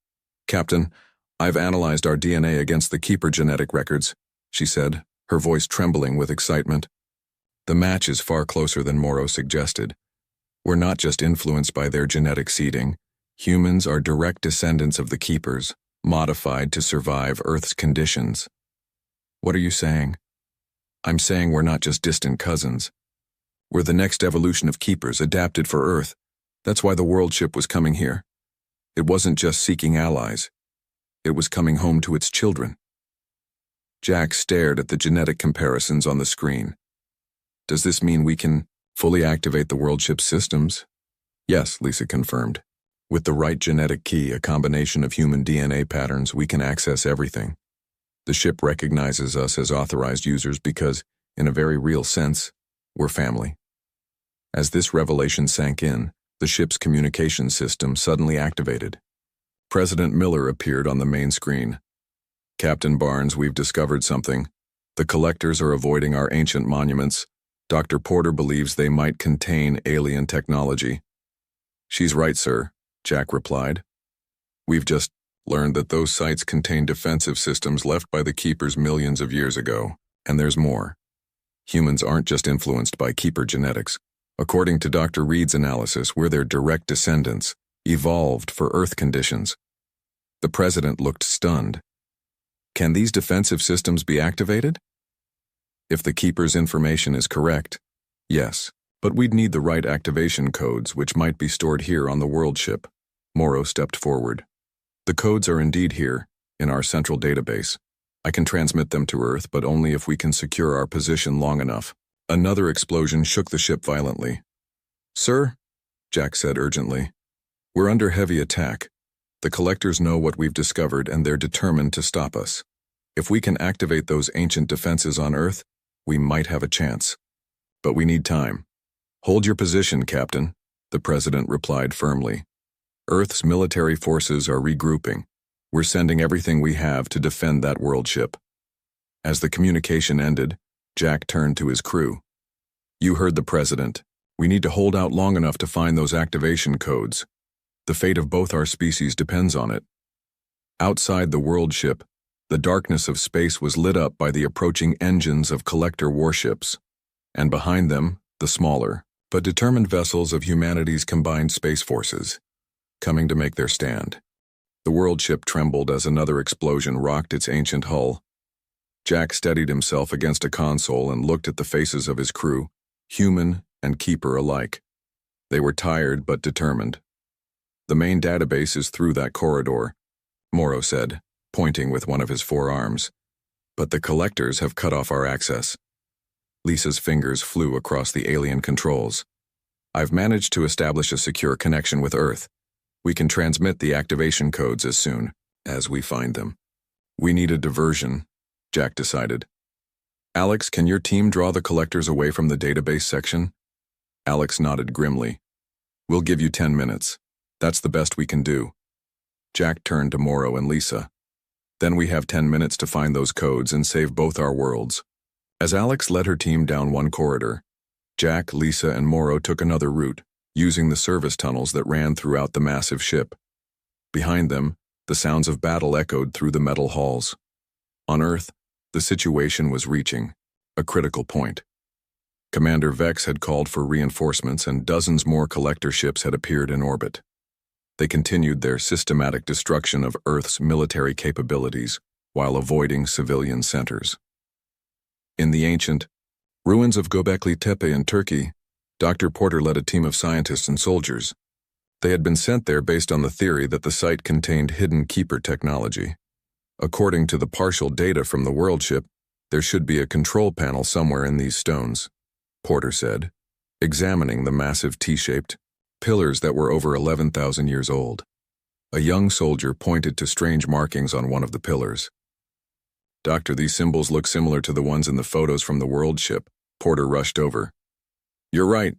"Captain, I've analyzed our DNA against the Keeper genetic records," she said, her voice trembling with excitement. "The match is far closer than Morrow suggested. We're not just influenced by their genetic seeding. Humans are direct descendants of the Keepers, modified to survive Earth's conditions." "What are you saying?" "I'm saying we're not just distant cousins. We're the next evolution of Keepers adapted for Earth. That's why the world ship was coming here. It wasn't just seeking allies. It was coming home to its children." Jack stared at the genetic comparisons on the screen. "Does this mean we can fully activate the world ship's systems?" "Yes," Lisa confirmed. "With the right genetic key, a combination of human DNA patterns, we can access everything. The ship recognizes us as authorized users because, in a very real sense, We're family. As this revelation sank in, the ship's communication system suddenly activated. President Miller appeared on the main screen. Captain Barnes, we've discovered something. The collectors are avoiding our ancient monuments. Dr. Porter believes they might contain alien technology. She's right, sir, Jack replied. We've just learned that those sites contain defensive systems left by the Keepers millions of years ago. And there's more. Humans aren't just influenced by Keeper genetics. According to Dr. Reed's analysis, we're their direct descendants, evolved for Earth conditions. The president looked stunned. Can these defensive systems be activated? If the Keeper's information is correct, yes, but we'd need the right activation codes, which might be stored here on the world ship. Morrow stepped forward. The codes are indeed here, in our central database. I can transmit them to Earth, but only if we can secure our position long enough. Another explosion shook the ship violently. Sir, Jack said urgently, we're under heavy attack. The collectors know what we've discovered and they're determined to stop us. If we can activate those ancient defenses on Earth, we might have a chance. But we need time. Hold your position, Captain, the president replied firmly. Earth's military forces are regrouping. We're sending everything we have to defend that world ship. As the communication ended, Jack turned to his crew. You heard the president. We need to hold out long enough to find those activation codes. The fate of both our species depends on it. Outside the world ship, the darkness of space was lit up by the approaching engines of collector warships, and behind them, the smaller, but determined vessels of humanity's combined space forces, coming to make their stand. The world ship trembled as another explosion rocked its ancient hull. Jack steadied himself against a console and looked at the faces of his crew, human and Keeper alike. They were tired but determined. The main database is through that corridor, Morrow said, pointing with one of his forearms. But the collectors have cut off our access. Lisa's fingers flew across the alien controls. I've managed to establish a secure connection with Earth. We can transmit the activation codes as soon as we find them. We need a diversion, Jack decided. Alex, can your team draw the collectors away from the database section? Alex nodded grimly. We'll give you 10 minutes. That's the best we can do. Jack turned to Morrow and Lisa. Then we have 10 minutes to find those codes and save both our worlds. As Alex led her team down one corridor, Jack, Lisa, and Morrow took another route, using the service tunnels that ran throughout the massive ship. Behind them, the sounds of battle echoed through the metal halls. On Earth, the situation was reaching a critical point. Commander Vex had called for reinforcements and dozens more collector ships had appeared in orbit. They continued their systematic destruction of Earth's military capabilities while avoiding civilian centers. In the ancient ruins of Göbekli Tepe in Turkey, Dr. Porter led a team of scientists and soldiers. They had been sent there based on the theory that the site contained hidden Keeper technology. According to the partial data from the world ship, there should be a control panel somewhere in these stones, Porter said, examining the massive T-shaped pillars that were over 11,000 years old. A young soldier pointed to strange markings on one of the pillars. Doctor, these symbols look similar to the ones in the photos from the world ship. Porter rushed over. You're right.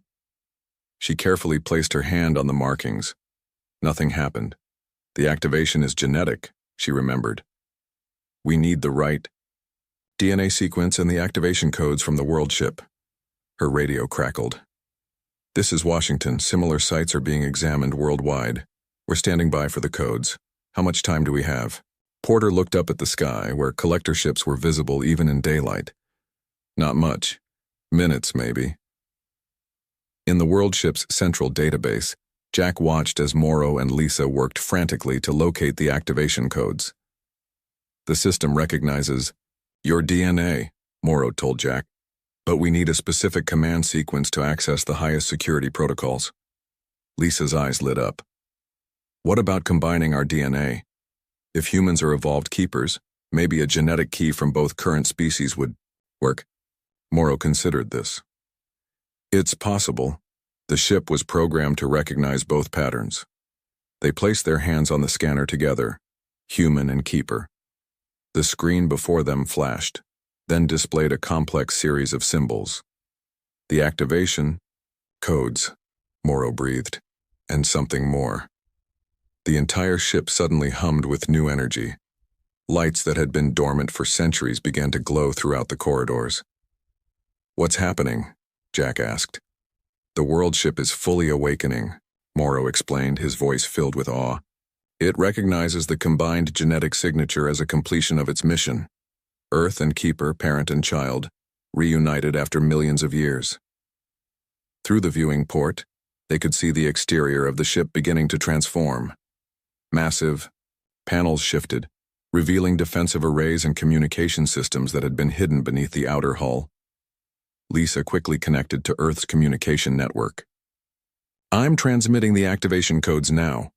She carefully placed her hand on the markings. Nothing happened. The activation is genetic, she remembered. We need the right DNA sequence and the activation codes from the world ship. Her radio crackled. This is Washington. Similar sites are being examined worldwide. We're standing by for the codes. How much time do we have? Porter looked up at the sky, where collector ships were visible even in daylight. Not much. Minutes, maybe. In the world ship's central database, Jack watched as Morrow and Lisa worked frantically to locate the activation codes. The system recognizes your DNA, Morrow told Jack, but we need a specific command sequence to access the highest security protocols. Lisa's eyes lit up. What about combining our DNA? If humans are evolved keepers, maybe a genetic key from both current species would work. Morrow considered this. It's possible. The ship was programmed to recognize both patterns. They placed their hands on the scanner together, human and keeper. The screen before them flashed, then displayed a complex series of symbols. The activation, codes, Morrow breathed, and something more. The entire ship suddenly hummed with new energy. Lights that had been dormant for centuries began to glow throughout the corridors. "What's happening?" Jack asked. "The world ship is fully awakening," Morrow explained, his voice filled with awe. "It recognizes the combined genetic signature as a completion of its mission. Earth and Keeper, parent and child, reunited after millions of years." Through the viewing port, they could see the exterior of the ship beginning to transform. Massive, panels shifted, revealing defensive arrays and communication systems that had been hidden beneath the outer hull. Lisa quickly connected to Earth's communication network. "I'm transmitting the activation codes now."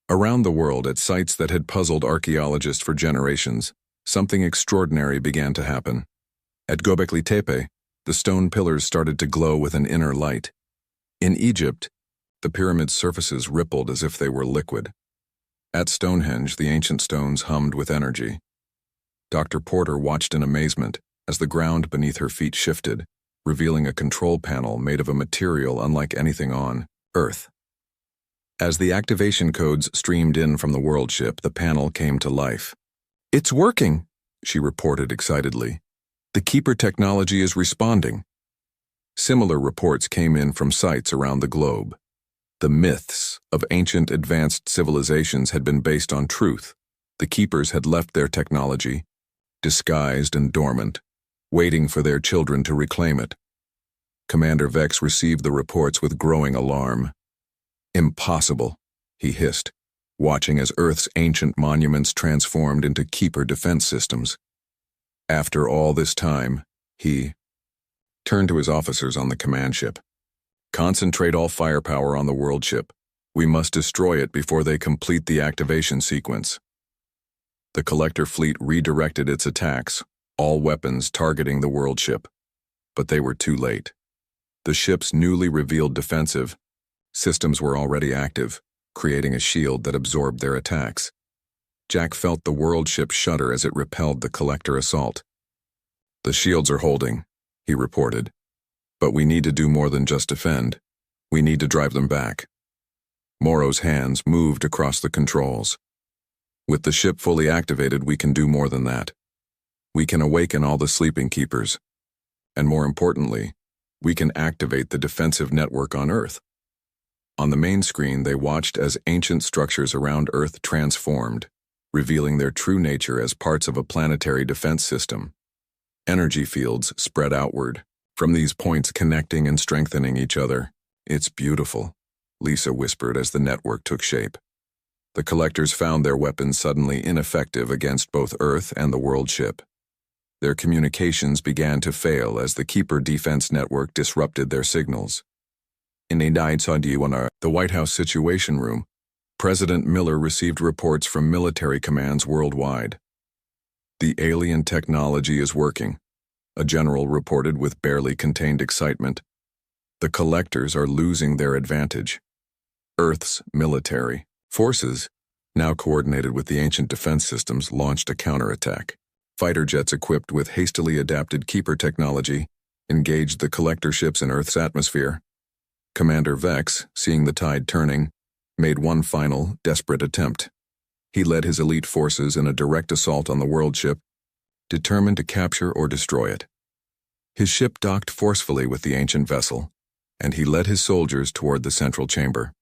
Around the world, at sites that had puzzled archaeologists for generations, something extraordinary began to happen. At Göbekli Tepe, the stone pillars started to glow with an inner light. In Egypt, the pyramid's surfaces rippled as if they were liquid. At Stonehenge, the ancient stones hummed with energy. Dr. Porter watched in amazement as the ground beneath her feet shifted, revealing a control panel made of a material unlike anything on Earth. As the activation codes streamed in from the world ship, the panel came to life. "It's working," she reported excitedly. "The Keeper technology is responding." Similar reports came in from sites around the globe. The myths of ancient advanced civilizations had been based on truth. The Keepers had left their technology, disguised and dormant, waiting for their children to reclaim it. Commander Vex received the reports with growing alarm. "Impossible," he hissed, watching as Earth's ancient monuments transformed into Keeper defense systems. After all this time, he turned to his officers on the command ship. "Concentrate all firepower on the world ship. We must destroy it before they complete the activation sequence." The collector fleet redirected its attacks, all weapons targeting the world ship. But they were too late. The ship's newly revealed defensive systems were already active, creating a shield that absorbed their attacks. Jack felt the world ship shudder as it repelled the collector assault. "The shields are holding," he reported. "But we need to do more than just defend. We need to drive them back." Morrow's hands moved across the controls. "With the ship fully activated, we can do more than that. We can awaken all the sleeping Keepers. And more importantly, we can activate the defensive network on Earth." On the main screen, they watched as ancient structures around Earth transformed, revealing their true nature as parts of a planetary defense system. Energy fields spread outward, from these points connecting and strengthening each other. "It's beautiful," Lisa whispered as the network took shape. The collectors found their weapons suddenly ineffective against both Earth and the world ship. Their communications began to fail as the Keeper defense network disrupted their signals. In the White House Situation Room, President Miller received reports from military commands worldwide. "The alien technology is working," a general reported with barely contained excitement. "The collectors are losing their advantage." Earth's military forces, now coordinated with the ancient defense systems, launched a counterattack. Fighter jets equipped with hastily adapted Keeper technology engaged the collector ships in Earth's atmosphere. Commander Vex, seeing the tide turning, made one final, desperate attempt. He led his elite forces in a direct assault on the world ship, determined to capture or destroy it. His ship docked forcefully with the ancient vessel, and he led his soldiers toward the central chamber.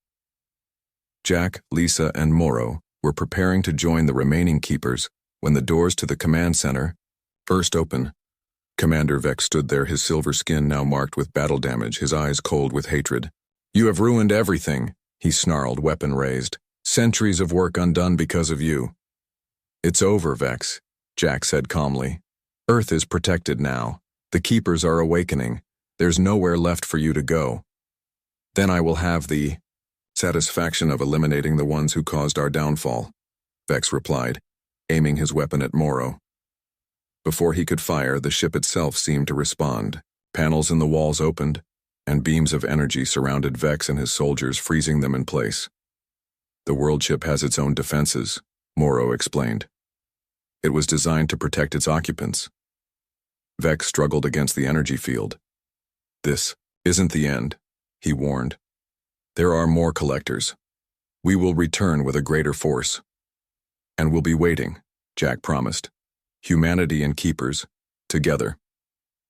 Jack, Lisa, and Morrow were preparing to join the remaining Keepers when the doors to the command center burst open. Commander Vex stood there, his silver skin now marked with battle damage, his eyes cold with hatred. "You have ruined everything," he snarled, weapon raised. "Centuries of work undone because of you." "It's over, Vex," Jack said calmly. "Earth is protected now. The Keepers are awakening. There's nowhere left for you to go. Then I will have the satisfaction of eliminating the ones who caused our downfall," Vex replied, aiming his weapon at Morrow. Before he could fire, the ship itself seemed to respond. Panels in the walls opened, and beams of energy surrounded Vex and his soldiers, freezing them in place. "The world ship has its own defenses," Morrow explained. "It was designed to protect its occupants." Vex struggled against the energy field. This isn't the end, he warned. There are more collectors. We will return with a greater force. And we'll be waiting, Jack promised. Humanity and Keepers, together.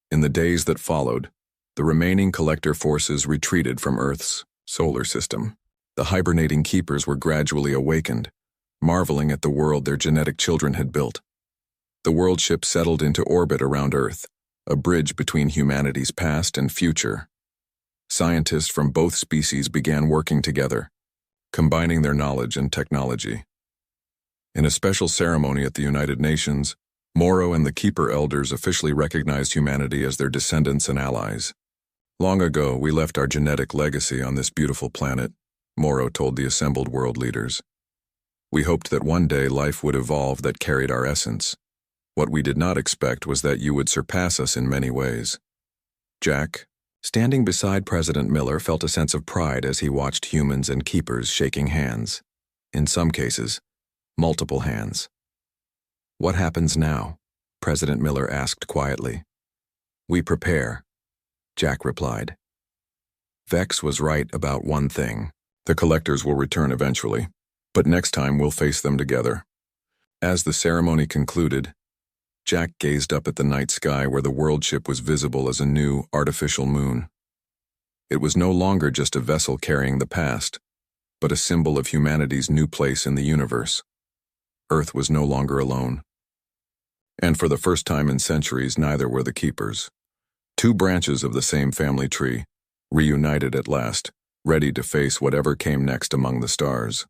In the days that followed, the remaining collector forces retreated from Earth's solar system. The hibernating Keepers were gradually awakened, marveling at the world their genetic children had built. The world ship settled into orbit around Earth, a bridge between humanity's past and future. Scientists from both species began working together, combining their knowledge and technology. In a special ceremony at the United Nations, Morrow and the Keeper Elders officially recognized humanity as their descendants and allies. Long ago, we left our genetic legacy on this beautiful planet, Morrow told the assembled world leaders. We hoped that one day life would evolve that carried our essence. What we did not expect was that you would surpass us in many ways. Jack, standing beside President Miller, felt a sense of pride as he watched humans and Keepers shaking hands. In some cases, multiple hands. What happens now? President Miller asked quietly. We prepare, Jack replied. Vex was right about one thing. The collectors will return eventually, but next time we'll face them together. As the ceremony concluded, Jack gazed up at the night sky where the world ship was visible as a new, artificial moon. It was no longer just a vessel carrying the past, but a symbol of humanity's new place in the universe. Earth was no longer alone. And for the first time in centuries, neither were the Keepers. Two branches of the same family tree, reunited at last, ready to face whatever came next among the stars.